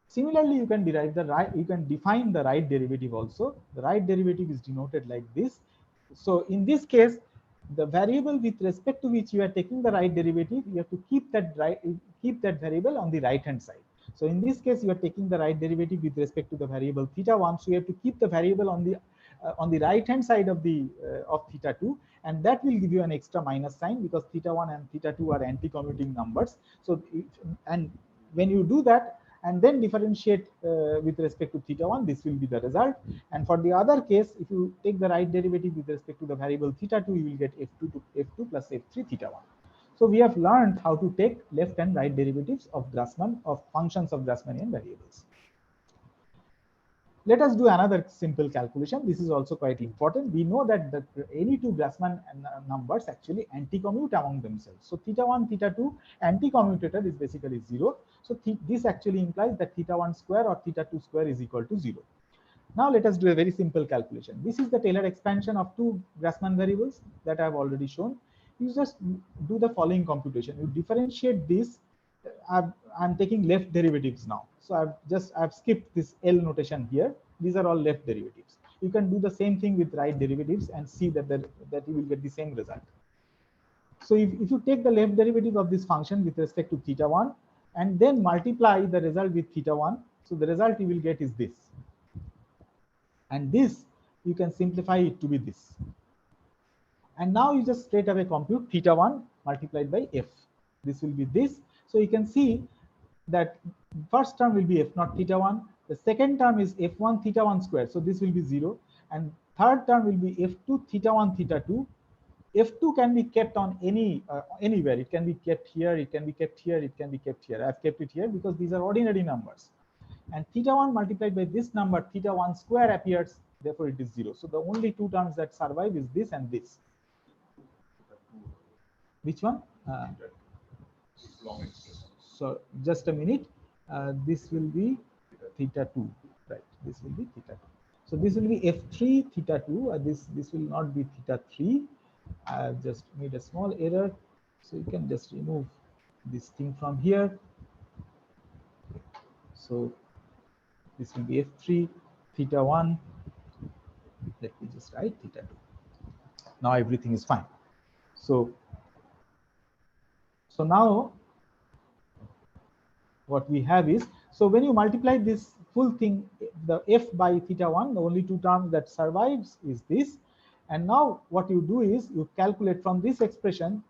Similarly, you can derive the right, you can define the right derivative also. The right derivative is denoted like this. So in this case, the variable with respect to which you are taking the right derivative, you have to keep that variable on the right hand side. So in this case, you are taking the right derivative with respect to the variable theta 1. So you have to keep the variable on the right hand side of the of theta 2, and that will give you an extra minus sign because theta 1 and theta 2 are anti-commuting numbers. So and when you do that and then differentiate with respect to theta 1, this will be the result. And for the other case, if you take the right derivative with respect to the variable theta 2, you will get f2 plus f3 theta 1. So we have learned how to take left and right derivatives of functions of Grassmannian variables. Let us do another simple calculation. This is also quite important. We know that any two Grassmann numbers actually anti-commute among themselves. So theta 1, theta 2 anti-commutator is basically 0. So this actually implies that theta 1 square or theta 2 square is equal to 0. Now let us do a very simple calculation. This is the Taylor expansion of two Grassmann variables that I have already shown. You just do the following computation. You differentiate this. I'm taking left derivatives now. So I've skipped this L notation here. These are all left derivatives. You can do the same thing with right derivatives and see that you will get the same result. So if you take the left derivative of this function with respect to theta 1 and then multiply the result with theta 1, so the result you will get is this. And this you can simplify it to be this. And now you just straight away compute theta 1 multiplied by f. This will be this. So you can see that first term will be f naught theta 1. The second term is f1 theta 1 square. So this will be 0. And third term will be f2 theta 1 theta 2. F2 can be kept on anywhere. It can be kept here. It can be kept here. It can be kept here. I've kept it here because these are ordinary numbers. And theta 1 multiplied by this number, theta 1 square appears. Therefore, it is 0. So the only two terms that survive is this and this. Which one? So just a minute. This will be theta 2, right? This will be theta 2. So this will be f3 theta 2. This will not be theta 3. I have just made a small error. So you can just remove this thing from here. So this will be f3 theta 1. Let me just write theta 2. Now everything is fine. So now what we have is, so when you multiply this full thing, the f by theta 1, the only two terms that survives is this. And now what you do is you calculate from this expression,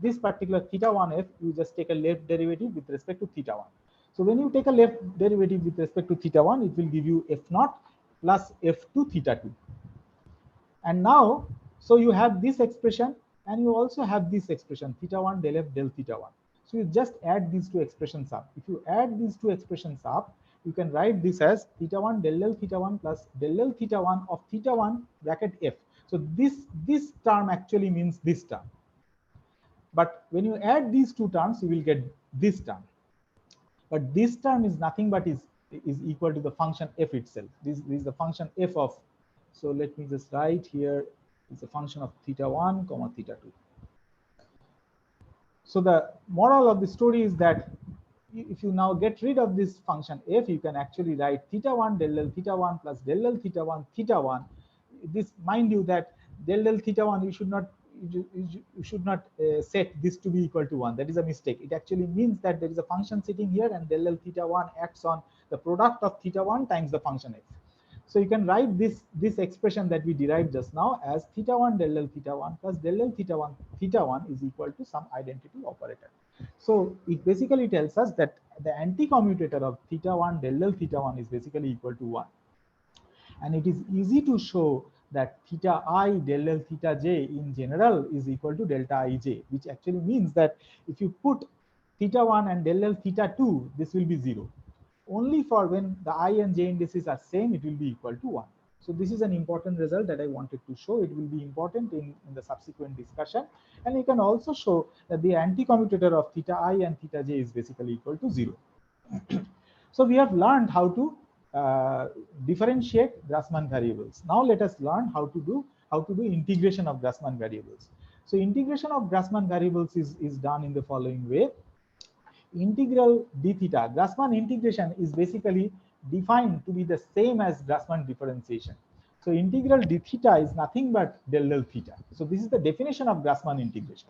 this particular theta 1f, you just take a left derivative with respect to theta 1. So when you take a left derivative with respect to theta 1, it will give you f naught plus f2 theta 2. And now, so you have this expression and you also have this expression, theta 1 del f del theta 1. So you just add these two expressions up. If you add these two expressions up, you can write this as theta 1 del L theta 1 plus del L theta 1 of theta 1 bracket f. So this term actually means this term. But when you add these two terms, you will get this term. But this term is nothing but is equal to the function f itself. This is the function f of, so let me just write here, it's a function of theta 1 comma theta 2. So the moral of the story is that if you now get rid of this function f, you can actually write theta 1 del L theta 1 plus del L theta 1 theta 1. This, mind you, that del L theta 1, you should not set this to be equal to 1. That is a mistake. It actually means that there is a function sitting here and del L theta 1 acts on the product of theta 1 times the function f. So you can write this expression that we derived just now as theta 1 del L theta 1 plus del L theta 1 is equal to some identity operator. So it basically tells us that the anti-commutator of theta 1 del L theta 1 is basically equal to 1. And it is easy to show that theta I del L theta j in general is equal to delta ij, which actually means that if you put theta 1 and del L theta 2, this will be 0. Only for when the I and j indices are same, it will be equal to 1. So this is an important result that I wanted to show. It will be important in the subsequent discussion. And you can also show that the anti-commutator of theta I and theta j is basically equal to 0. So we have learned how to differentiate Grassmann variables. Now let us learn how to do integration of Grassmann variables. So integration of Grassmann variables is done in the following way. Integral d theta, Grassmann integration is basically defined to be the same as Grassmann differentiation. So integral d theta is nothing but del L theta. So this is the definition of Grassmann integration.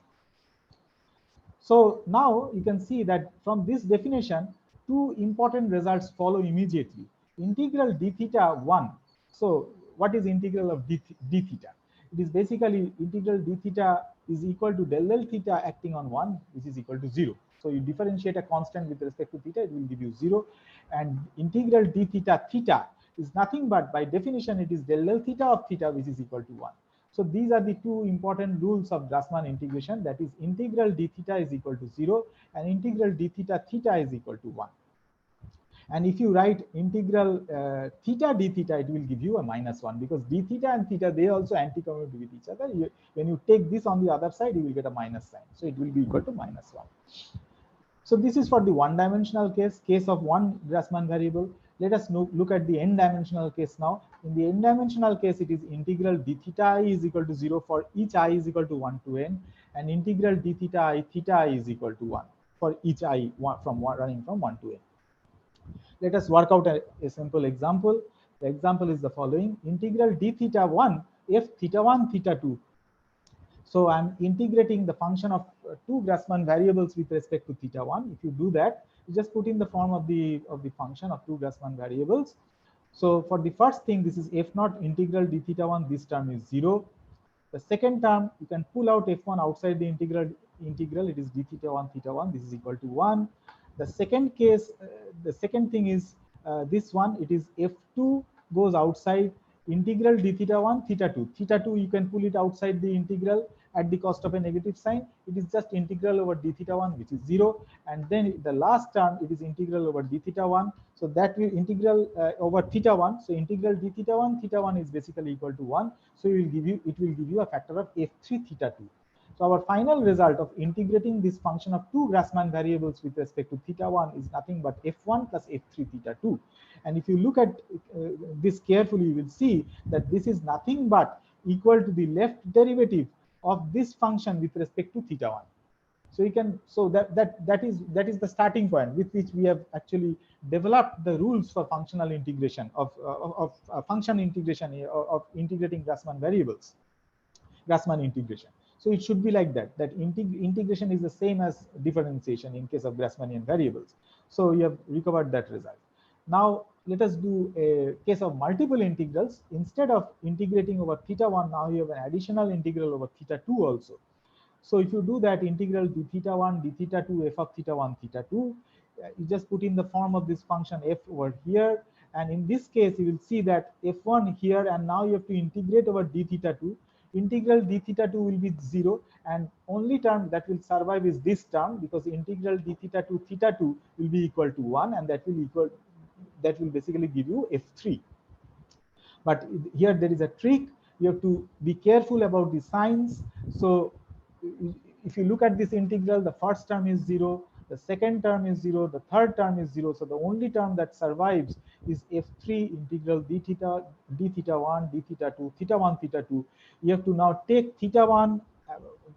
So now you can see that from this definition, two important results follow immediately. Integral d theta 1. So what is integral of d theta? It is basically integral d theta is equal to del L theta acting on 1, which is equal to 0. So you differentiate a constant with respect to theta, it will give you 0. And integral d theta theta is nothing but, by definition, it is del L theta of theta, which is equal to 1. So these are the two important rules of Grassmann integration, that is integral d theta is equal to 0 and integral d theta theta is equal to 1. And if you write integral theta d theta, it will give you a -1, because d theta and theta, they also anti-commute with each other. When you take this on the other side, you will get a minus sign. So it will be equal to -1. So this is for the one-dimensional case of one Grassmann variable. Let us look at the n-dimensional case now. In the n-dimensional case, it is integral d theta I is equal to 0 for each I is equal to 1 to n, and integral d theta I theta I is equal to 1 for each I running from 1 to n. Let us work out a simple example. The example is the following: integral d theta 1 f theta 1 theta 2. So I'm integrating the function of two Grassmann variables with respect to theta 1. If you do that, you just put in the form of the function of two Grassmann variables. So for the first thing, this is f naught integral d theta 1, this term is 0. The second term, you can pull out f1 outside the integral, it is d theta 1, this is equal to 1. The second case, the second thing is this one, it is f2 goes outside integral d theta 1 theta 2. Theta 2, you can pull it outside the integral at the cost of a negative sign. It is just integral over d theta 1, which is 0. And then the last term, it is integral over d theta 1. So that will integral over theta 1. So integral d theta 1 is basically equal to 1. So it will give you a factor of f3 theta 2. So our final result of integrating this function of two Grassmann variables with respect to theta 1 is nothing but f1 plus f3 theta 2. And if you look at this carefully, you will see that this is nothing but equal to the left derivative of this function with respect to theta 1. So you can, so that is the starting point with which we have actually developed the rules for functional integration of function integration of integrating Grassmann variables, Grassmann integration. So it should be like that, integration is the same as differentiation in case of Grassmannian variables. So you have recovered that result. Now let us do a case of multiple integrals. Instead of integrating over theta 1, now you have an additional integral over theta 2 also. So if you do that, integral d theta 1 d theta 2 f of theta 1 theta 2, you just put in the form of this function f over here. And in this case, you will see that f1 here, and now you have to integrate over d theta 2. Integral d theta 2 will be 0, and only term that will survive is this term, because integral d theta 2 theta 2 will be equal to 1, and that will basically give you f3. But here there is a trick. You have to be careful about the signs. So if you look at this integral, the first term is 0, the second term is 0, the third term is 0. So the only term that survives is f3 integral d theta 1 d theta 2 theta 1 theta 2. You have to now take theta 1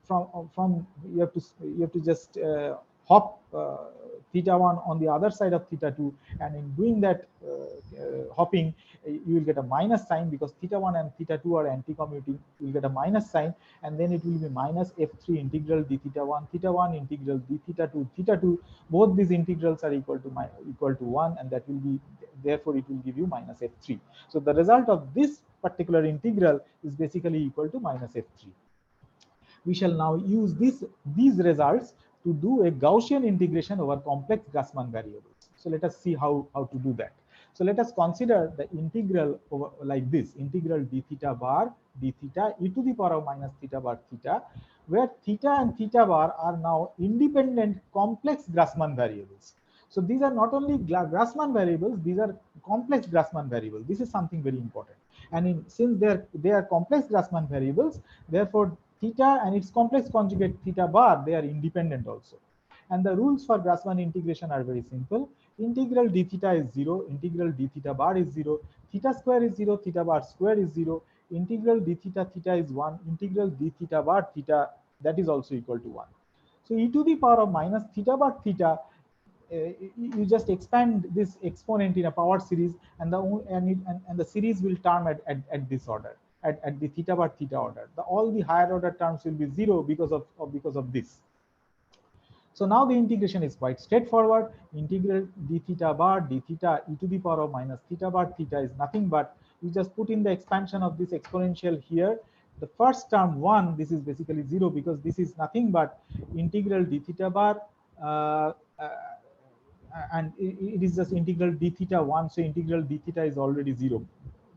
from you have to just hop theta 1 on the other side of theta 2, and in doing that hopping, you will get a minus sign, because theta 1 and theta 2 are anti-commuting. You will get a minus sign, and then it will be minus f3 integral d theta 1 integral d theta 2 theta 2. Both these integrals are equal to 1, and that will be, therefore it will give you minus f3. So the result of this particular integral is basically equal to minus f3. We shall now use these results to do a Gaussian integration over complex Grassmann variables. So let us see how to do that. So let us consider the integral over like this: integral d theta bar d theta e to the power of minus theta bar theta, where theta and theta bar are now independent complex Grassmann variables. So these are not only Grassmann variables, these are complex Grassmann variables. This is something very important. And since they are complex Grassmann variables, therefore theta and its complex conjugate theta bar, they are independent also. And the rules for Grassmann integration are very simple. Integral d theta is 0, integral d theta bar is 0, theta square is 0, theta bar square is 0, integral d theta theta is 1, integral d theta bar theta, that is also equal to 1. So e to the power of minus theta bar theta, you just expand this exponent in a power series, and the series will term at this order, at the theta bar theta order. All the higher order terms will be 0 because of this. So now the integration is quite straightforward. Integral d theta bar d theta e to the power of minus theta bar theta is nothing but, you just put in the expansion of this exponential here. The first term 1, this is basically 0, because this is nothing but integral d theta bar, and it is just integral d theta 1. So integral d theta is already 0.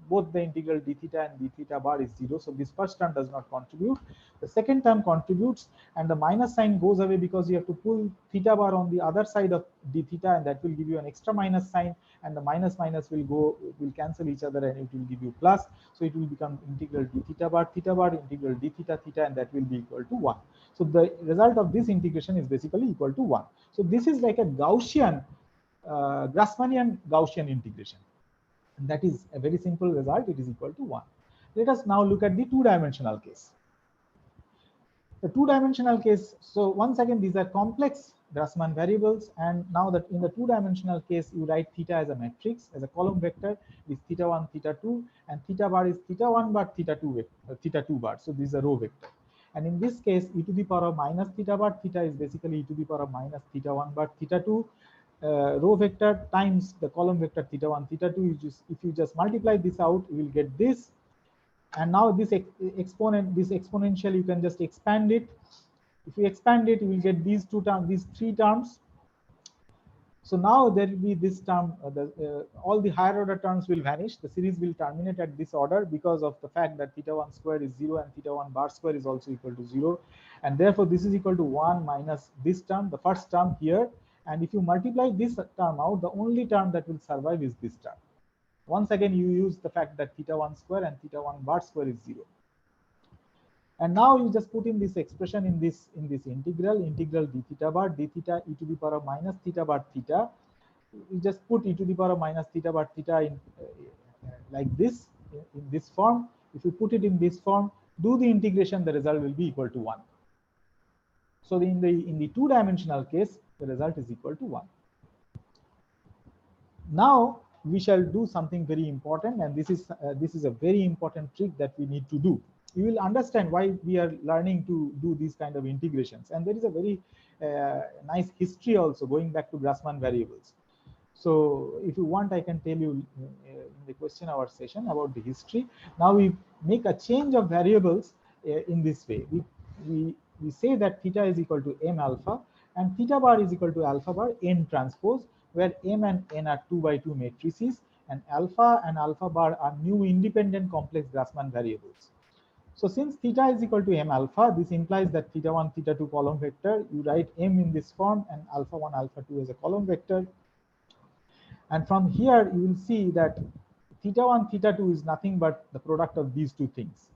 both the integral d theta and d theta bar is 0. So this first term does not contribute. The second term contributes, and the minus sign goes away because you have to pull theta bar on the other side of d theta, and that will give you an extra minus sign, and the minus minus will cancel each other, and it will give you plus. So it will become integral d theta bar integral d theta theta, and that will be equal to 1. So the result of this integration is basically equal to 1. So this is like a Gaussian, Grassmannian Gaussian integration. And that is a very simple result. It is equal to 1. Let us now look at the two-dimensional case. The two-dimensional case, so once again, these are complex Grassmann variables, and now that in the two-dimensional case, you write theta as a matrix, as a column vector with theta 1, theta 2, and theta bar is theta 1 bar, theta 2 bar. So this is a row vector. And in this case, e to the power of minus theta bar theta is basically e to the power of minus theta 1 bar theta 2 row vector times the column vector theta 1, theta 2. If you just multiply this out, you will get this. And now this exponential, you can just expand it. If you expand it, you will get these two terms, these three terms. So now there will be this term, all the higher order terms will vanish. The series will terminate at this order because of the fact that theta 1 square is 0 and theta 1 bar square is also equal to 0. And therefore, this is equal to 1 minus this term, the first term here. And if you multiply this term out, the only term that will survive is this term. Once again, you use the fact that theta 1 square and theta 1 bar square is 0. And now you just put in this expression in this integral d theta bar d theta e to the power of minus theta bar theta. You just put e to the power of minus theta bar theta in like this, in this form. If you put it in this form, do the integration, the result will be equal to 1. So in the two-dimensional case, the result is equal to 1. Now we shall do something very important, and this is a very important trick that we need to do. You will understand why we are learning to do these kind of integrations, and there is a very nice history also going back to Grassmann variables. So if you want, I can tell you in the question hour session about the history. Now we make a change of variables in this way. We say that theta is equal to m alpha and theta bar is equal to alpha bar n transpose, where m and n are 2 by 2 matrices, and alpha bar are new independent complex Grassmann variables. So since theta is equal to m alpha, this implies that theta 1, theta 2 column vector, you write m in this form and alpha 1, alpha 2 as a column vector. And from here, you will see that theta 1, theta 2 is nothing but the product of these two things.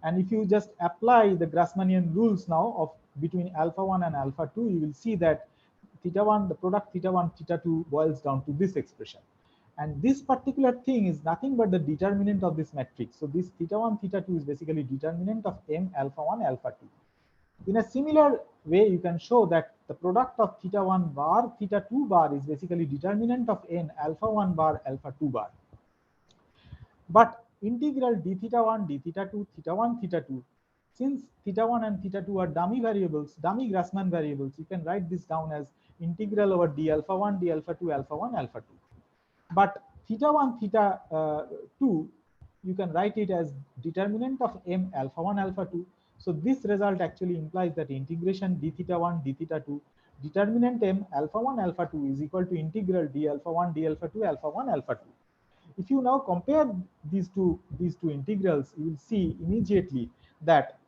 And if you just apply the Grassmannian rules now of between alpha 1 and alpha 2, you will see that theta 1, the product theta 1, theta 2 boils down to this expression. And this particular thing is nothing but the determinant of this matrix. So this theta 1, theta 2 is basically determinant of m alpha 1, alpha 2. In a similar way, you can show that the product of theta 1 bar, theta 2 bar is basically determinant of n alpha 1 bar, alpha 2 bar. But integral d theta 1, d theta 2, theta 1, theta 2, since theta 1 and theta 2 are dummy variables, dummy Grassmann variables, you can write this down as integral over d alpha 1, d alpha 2, alpha 1, alpha 2. But theta 1, theta 2, you can write it as determinant of m alpha 1, alpha 2. So this result actually implies that integration d theta 1, d theta 2, determinant m alpha 1, alpha 2 is equal to integral d alpha 1, d alpha 2, alpha 1, alpha 2. If you now compare these two integrals, you will see immediately that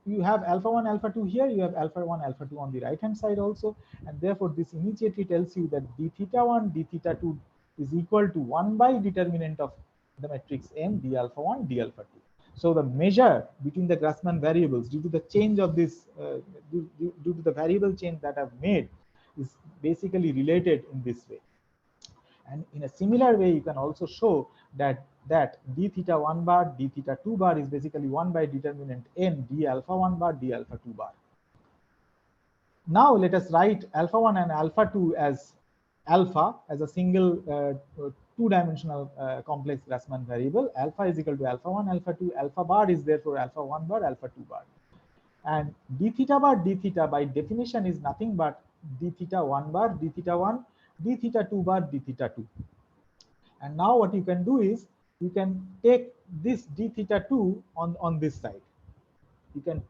you have alpha 1, alpha 2 here, you have alpha 1, alpha 2 on the right hand side also, and therefore this immediately tells you that d theta 1, d theta 2 is equal to 1 by determinant of the matrix M, d alpha 1, d alpha 2. So the measure between the Grassmann variables due to the change of this, due to the variable change that I've made, is basically related in this way. And in a similar way, you can also show that d theta 1 bar, d theta 2 bar is basically 1 by determinant n, d alpha 1 bar, d alpha 2 bar. Now let us write alpha 1 and alpha 2 as alpha as a single two-dimensional complex Grassmann variable. Alpha is equal to alpha 1, alpha 2. Alpha bar is therefore alpha 1 bar, alpha 2 bar. And d theta bar, d theta by definition is nothing but d theta 1 bar, d theta 1, d theta 2 bar, d theta 2. And now what you can do is you can take this d theta 2 on this side. You can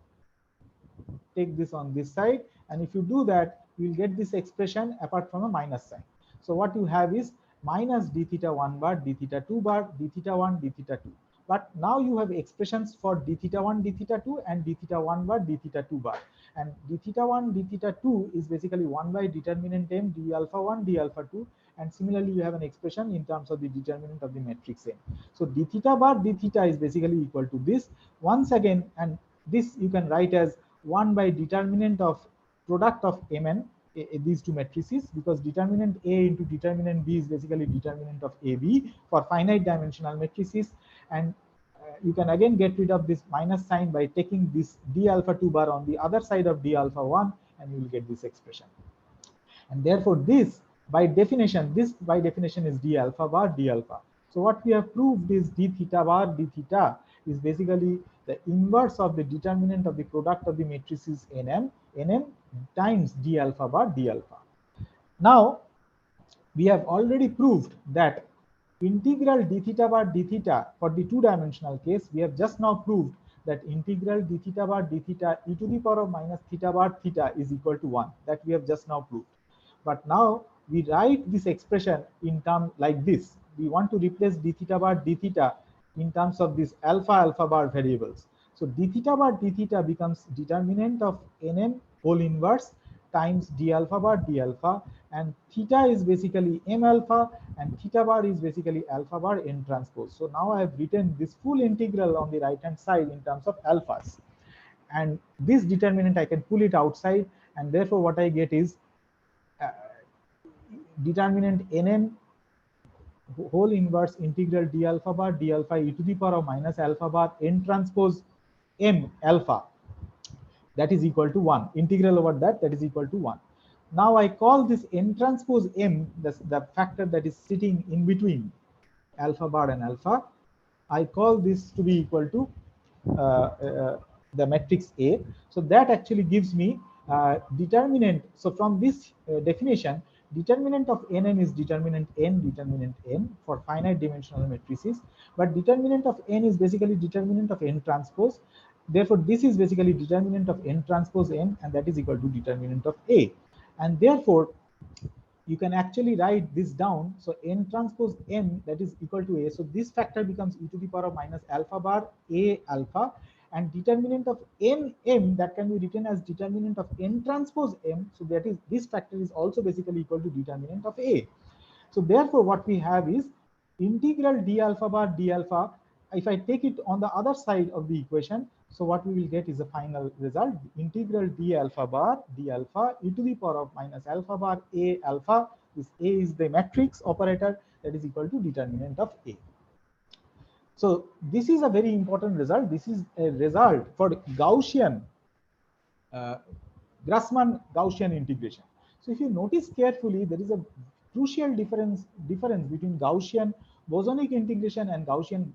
take this on this side, and if you do that, you will get this expression apart from a minus sign. So what you have is minus d theta 1 bar, d theta 2 bar, d theta 1, d theta 2. But now you have expressions for d theta 1, d theta 2 and d theta 1 bar, d theta 2 bar. And d theta 1, d theta 2 is basically 1 by determinant m d alpha 1, d alpha 2. And similarly, you have an expression in terms of the determinant of the matrix M. So d theta bar d theta is basically equal to this once again, and this you can write as 1 by determinant of product of Mn, these two matrices, because determinant A into determinant B is basically determinant of AB for finite dimensional matrices. And you can again get rid of this minus sign by taking this d alpha 2 bar on the other side of d alpha 1, and you will get this expression. And therefore this by definition is d alpha bar d alpha. So what we have proved is d theta bar d theta is basically the inverse of the determinant of the product of the matrices nm times d alpha bar d alpha. Now we have already proved that integral d theta bar d theta for the two-dimensional case, we have just now proved that integral d theta bar d theta e to the power of minus theta bar theta is equal to 1. That we have just now proved. But now we write this expression in terms like this. We want to replace d theta bar d theta in terms of these alpha alpha bar variables. So d theta bar d theta becomes determinant of nm whole inverse times d alpha bar d alpha, and theta is basically m alpha and theta bar is basically alpha bar n transpose. So now I have written this full integral on the right hand side in terms of alphas, and this determinant I can pull it outside, and therefore what I get is determinant nm whole inverse integral d alpha e to the power of minus alpha bar n transpose m alpha, that is equal to 1. Integral over that is equal to 1. Now I call this n transpose m, the factor that is sitting in between alpha bar and alpha, I call this to be equal to the matrix A. So that actually gives me determinant. So from this definition, determinant of nm is determinant n for finite dimensional matrices, but determinant of n is basically determinant of n transpose. Therefore, this is basically determinant of n transpose n, and that is equal to determinant of A. And therefore, you can actually write this down. So n transpose m, that is equal to A. So this factor becomes e to the power of minus alpha bar A alpha, and determinant of n m, that can be written as determinant of n transpose m. So that is, this factor is also basically equal to determinant of A. So therefore what we have is integral d alpha bar d alpha. If I take it on the other side of the equation, so what we will get is a final result, integral d alpha bar d alpha e to the power of minus alpha bar A alpha. This A is the matrix operator, that is equal to determinant of A. So this is a very important result. This is a result for Gaussian, Grassmann Gaussian integration. So if you notice carefully, there is a crucial difference between Gaussian bosonic integration and Gaussian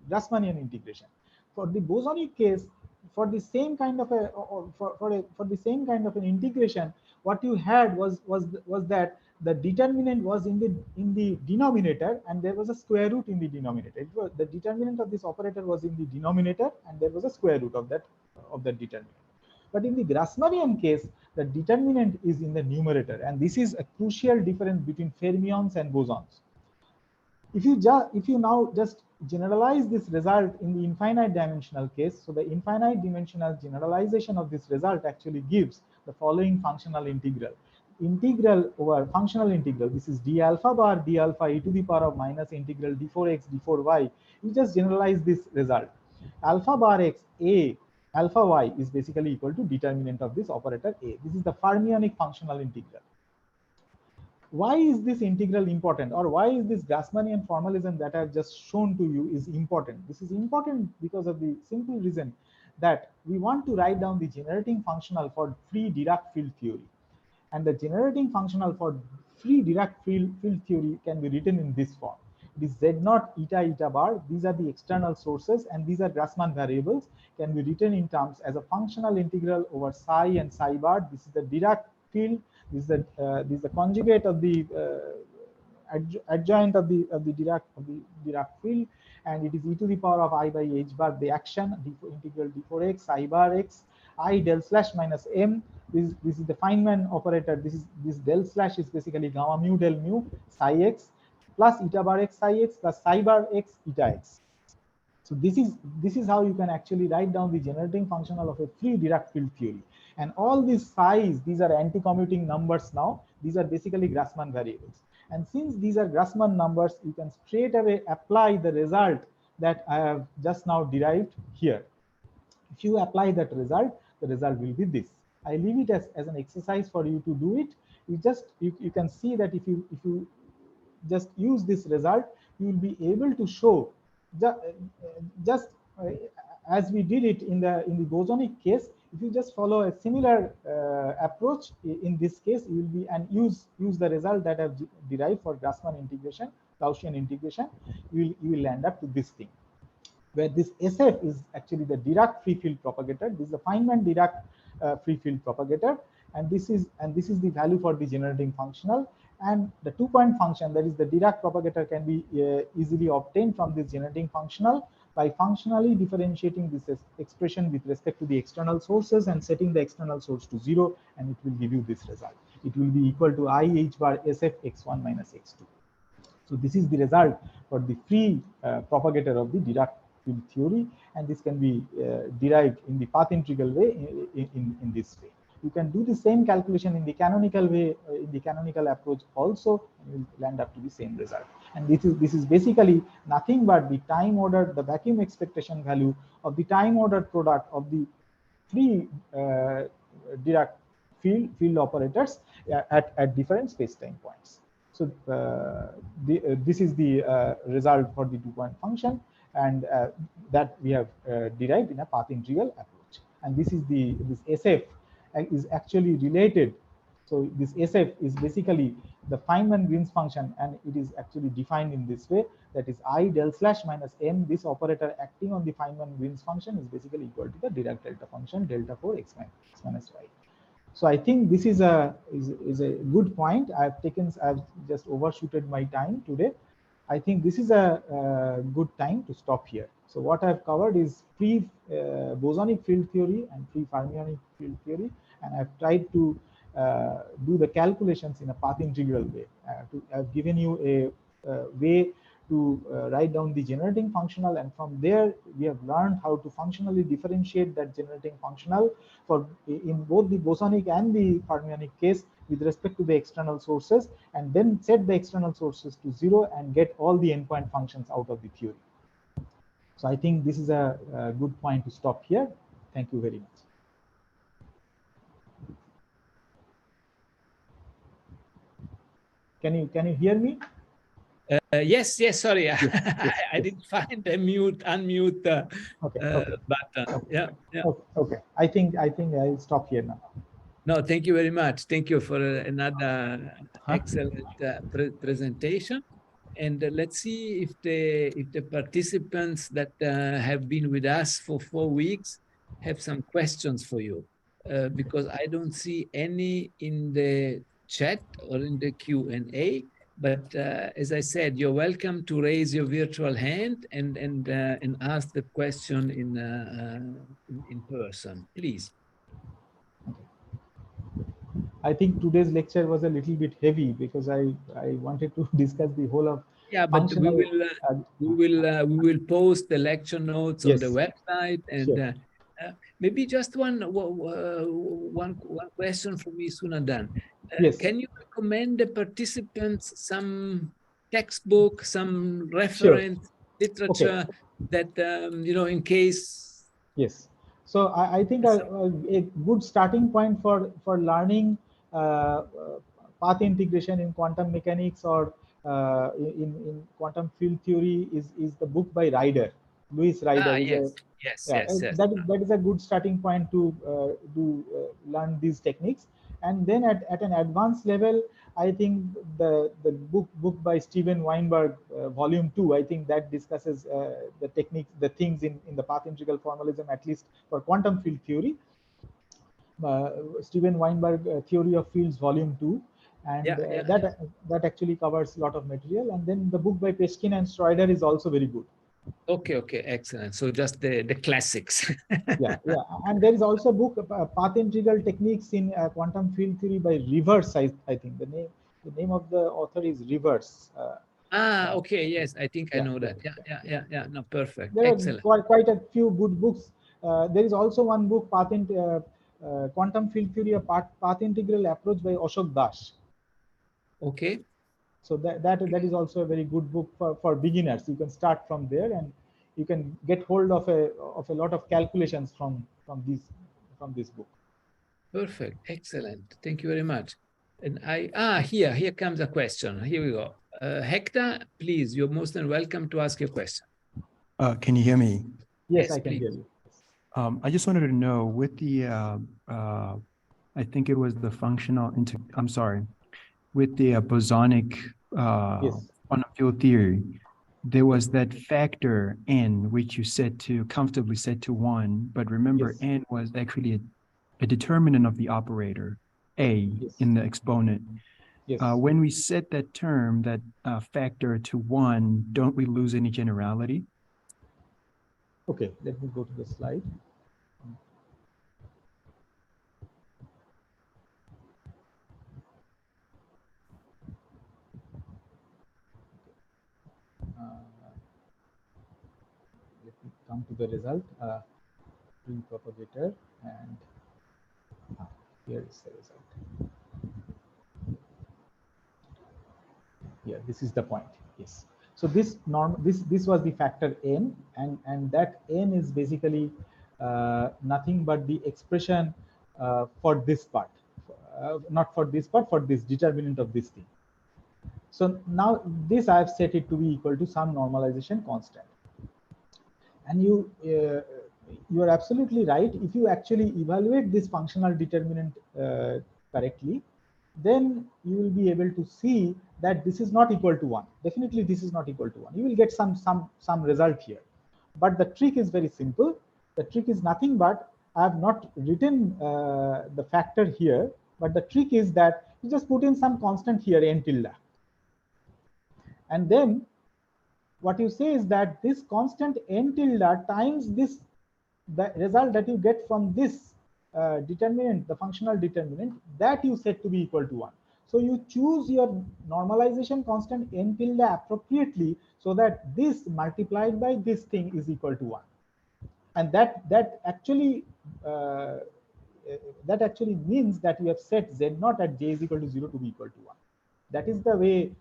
Grassmannian integration. For the bosonic case, for the same kind of a for the same kind of an integration, what you had was that the determinant was in the denominator, and there was a square root in the denominator. It was the determinant of this operator was in the denominator, and there was a square root of that determinant. But in the Grassmannian case, the determinant is in the numerator, and this is a crucial difference between fermions and bosons. If you now just generalize this result in the infinite dimensional case, so the infinite dimensional generalization of this result actually gives the following functional integral. Integral over functional integral, this is d alpha bar d alpha e to the power of minus integral d4x d4y. You just generalize this result. Alpha bar x a alpha y is basically equal to determinant of this operator A. This is the fermionic functional integral. Why is this integral important, or why is this Grassmannian formalism that I have just shown to you is important? This is important because of the simple reason that we want to write down the generating functional for free Dirac field theory. And the generating functional for free Dirac field theory can be written in this form. It is Z0 eta bar. These are the external sources, and these are Grassmann variables, can be written in terms as a functional integral over psi and psi bar. This is the Dirac field. This is the conjugate of the adjoint of the Dirac field, and it is e to the power of I by h bar the action integral d4x I bar x I del slash minus m. This is the Feynman operator. This del slash is basically gamma mu del mu psi x. plus eta bar x psi x plus psi bar x eta x. So this is how you can actually write down the generating functional of a free Dirac field theory. And all these psi's, these are anti-commuting numbers now. These are basically Grassmann variables. And since these are Grassmann numbers, you can straight away apply the result that I have just now derived here. If you apply that result, the result will be this. I leave it as an exercise for you to do it. You can see that if you just use this result, you will be able to show just as we did it in the bosonic case. If you just follow a similar approach in this case, you will be and use the result that I've derived for Grassmann integration, Gaussian integration, you will end up to this thing, where this SF is actually the Dirac free field propagator. This is the Feynman Dirac free field propagator, and this is the value for the generating functional. And the 2-point function, that is the Dirac propagator, can be easily obtained from this generating functional by functionally differentiating this expression with respect to the external sources and setting the external source to 0, and it will give you this result. It will be equal to I h bar SF x1 minus x2. So this is the result for the free propagator of the Dirac field theory, and this can be derived in the path integral way in this way. You can do the same calculation in the canonical way, in the canonical approach also, and you will end up to the same result. And this is basically nothing but the time ordered, the vacuum expectation value of the time ordered product of the free Dirac field operators at different space-time points. So this is the result for the 2-point function, and that we have derived in a path integral approach. And this is this SF is actually related. So this SF is basically the Feynman-Green's function, and it is actually defined in this way, that is I del slash minus m. This operator acting on the Feynman-Green's function is basically equal to the Dirac delta function delta 4 x minus y. So I think this is a good point. I've just overshooted my time today. I think this is a good time to stop here. So what I've covered is free bosonic field theory and free fermionic field theory, and I've tried to do the calculations in a path integral way. I've given you a way to write down the generating functional, and from there we have learned how to functionally differentiate that generating functional for in both the bosonic and the fermionic case with respect to the external sources, and then set the external sources to 0 and get all the endpoint functions out of the theory. So I think this is a good point to stop here. Thank you very much. Can you hear me? Yes, sorry. Yes. I didn't find the unmute button. Okay. Yeah. Okay. I think I'll stop here now. No, thank you very much. Thank you for another excellent presentation. And let's see if the participants that have been with us for 4 weeks have some questions for you, because I don't see any in the chat or in the Q&A. But as I said, you're welcome to raise your virtual hand and ask the question in person, please. I think today's lecture was a little bit heavy because I wanted to discuss the whole of but we will post the lecture notes on the website, and sure. Maybe just one question for me, Sunandan. Yes. Can you recommend the participants some textbook, some reference literature that in case? Yes. So I think a good starting point for learning path integration in quantum mechanics or in quantum field theory is the book by Ryder, Louis Ryder. Yes. That is a good starting point to learn these techniques. And then at an advanced level, I think the book by Steven Weinberg, volume 2, I think that discusses the techniques, the things in the path integral formalism, at least for quantum field theory. Steven Weinberg, Theory of Fields, volume 2. And that actually covers a lot of material. And then the book by Peskin and Schroeder is also very good. Okay, excellent. So just the classics. yeah. And there is also a book, Path Integral Techniques in Quantum Field Theory by Rivers. I think the name of the author is Rivers. Okay, yes, I think I Yeah, know yeah, that. yeah. Yeah. No, perfect. There Excellent. are quite a few good books. There is also one book, Quantum Field Theory, a Path Integral Approach by Ashok Das. Okay. So that is also a very good book for beginners. You can start from there, and you can get hold of a lot of calculations from this book. Perfect. Excellent. Thank you very much. And here comes a question. Here we go. Hector, please, you're most than welcome to ask your question. Can you hear me? Yes, Yes, I can please. hear you. I just wanted to know with the, I think it was the with the bosonic Yes. quantum field theory, there was that factor n, which you set to comfortably set to 1, but remember Yes. n was actually a determinant of the operator, a, Yes. in the exponent. Yes. When we set that term, that factor to 1, don't we lose any generality? Okay, let me go to the slide. Let me come to the result. Propagator, and here is the result. Yeah, this is the point. Yes. So this was the factor n, and that n is basically nothing but the expression for this part, not for this part, for this determinant of this thing. So now this I have set it to be equal to some normalization constant. And you are absolutely right. If you actually evaluate this functional determinant correctly, then you will be able to see that this is not equal to 1. Definitely this is not equal to 1. You will get some result here. But the trick is very simple. The trick is nothing but, I have not written the factor here, but the trick is that you just put in some constant here, n tilde. And then what you say is that this constant n tilde times this, the result that you get from this determinant, the functional determinant, that you set to be equal to 1. So you choose your normalization constant n tilde appropriately, so that this multiplied by this thing is equal to 1. And that actually means that you have set z0 at j is equal to 0 to be equal to 1. That is the way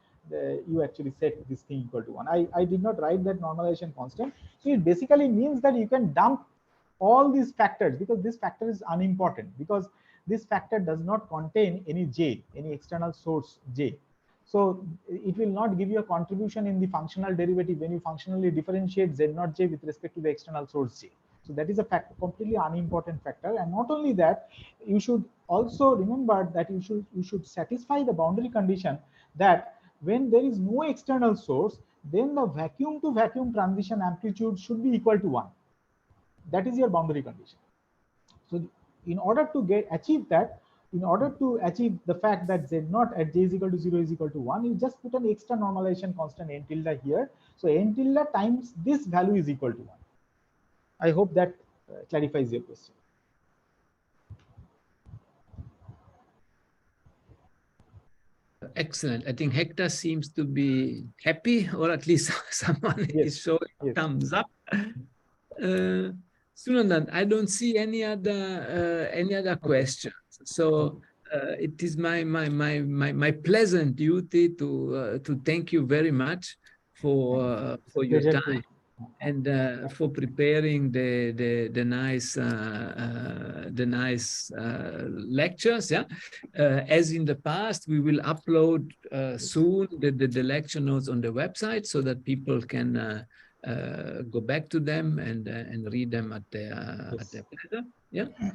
you actually set this thing equal to 1. I did not write that normalization constant. So it basically means that you can dump all these factors, because this factor is unimportant, because this factor does not contain any j, any external source j. So it will not give you a contribution in the functional derivative when you functionally differentiate z0 j with respect to the external source j. So that is a factor, completely unimportant factor. And not only that, you should also remember that you should satisfy the boundary condition that when there is no external source, then the vacuum to vacuum transition amplitude should be equal to 1. That is your boundary condition. So in order to achieve that, in order to achieve the fact that z0 at j is equal to 0 is equal to 1, you just put an extra normalization constant n tilde here. So n tilde times this value is equal to 1. I hope that clarifies your question. Excellent. I think Hector seems to be happy, or at least someone Yes. is showing thumbs up. Sunandan, I don't see any other questions. So it is my pleasant duty to thank you very much for your time and for preparing the nice lectures. Yeah, as in the past, we will upload soon the lecture notes on the website so that people can go back to them and read them at their pleasure. Yeah.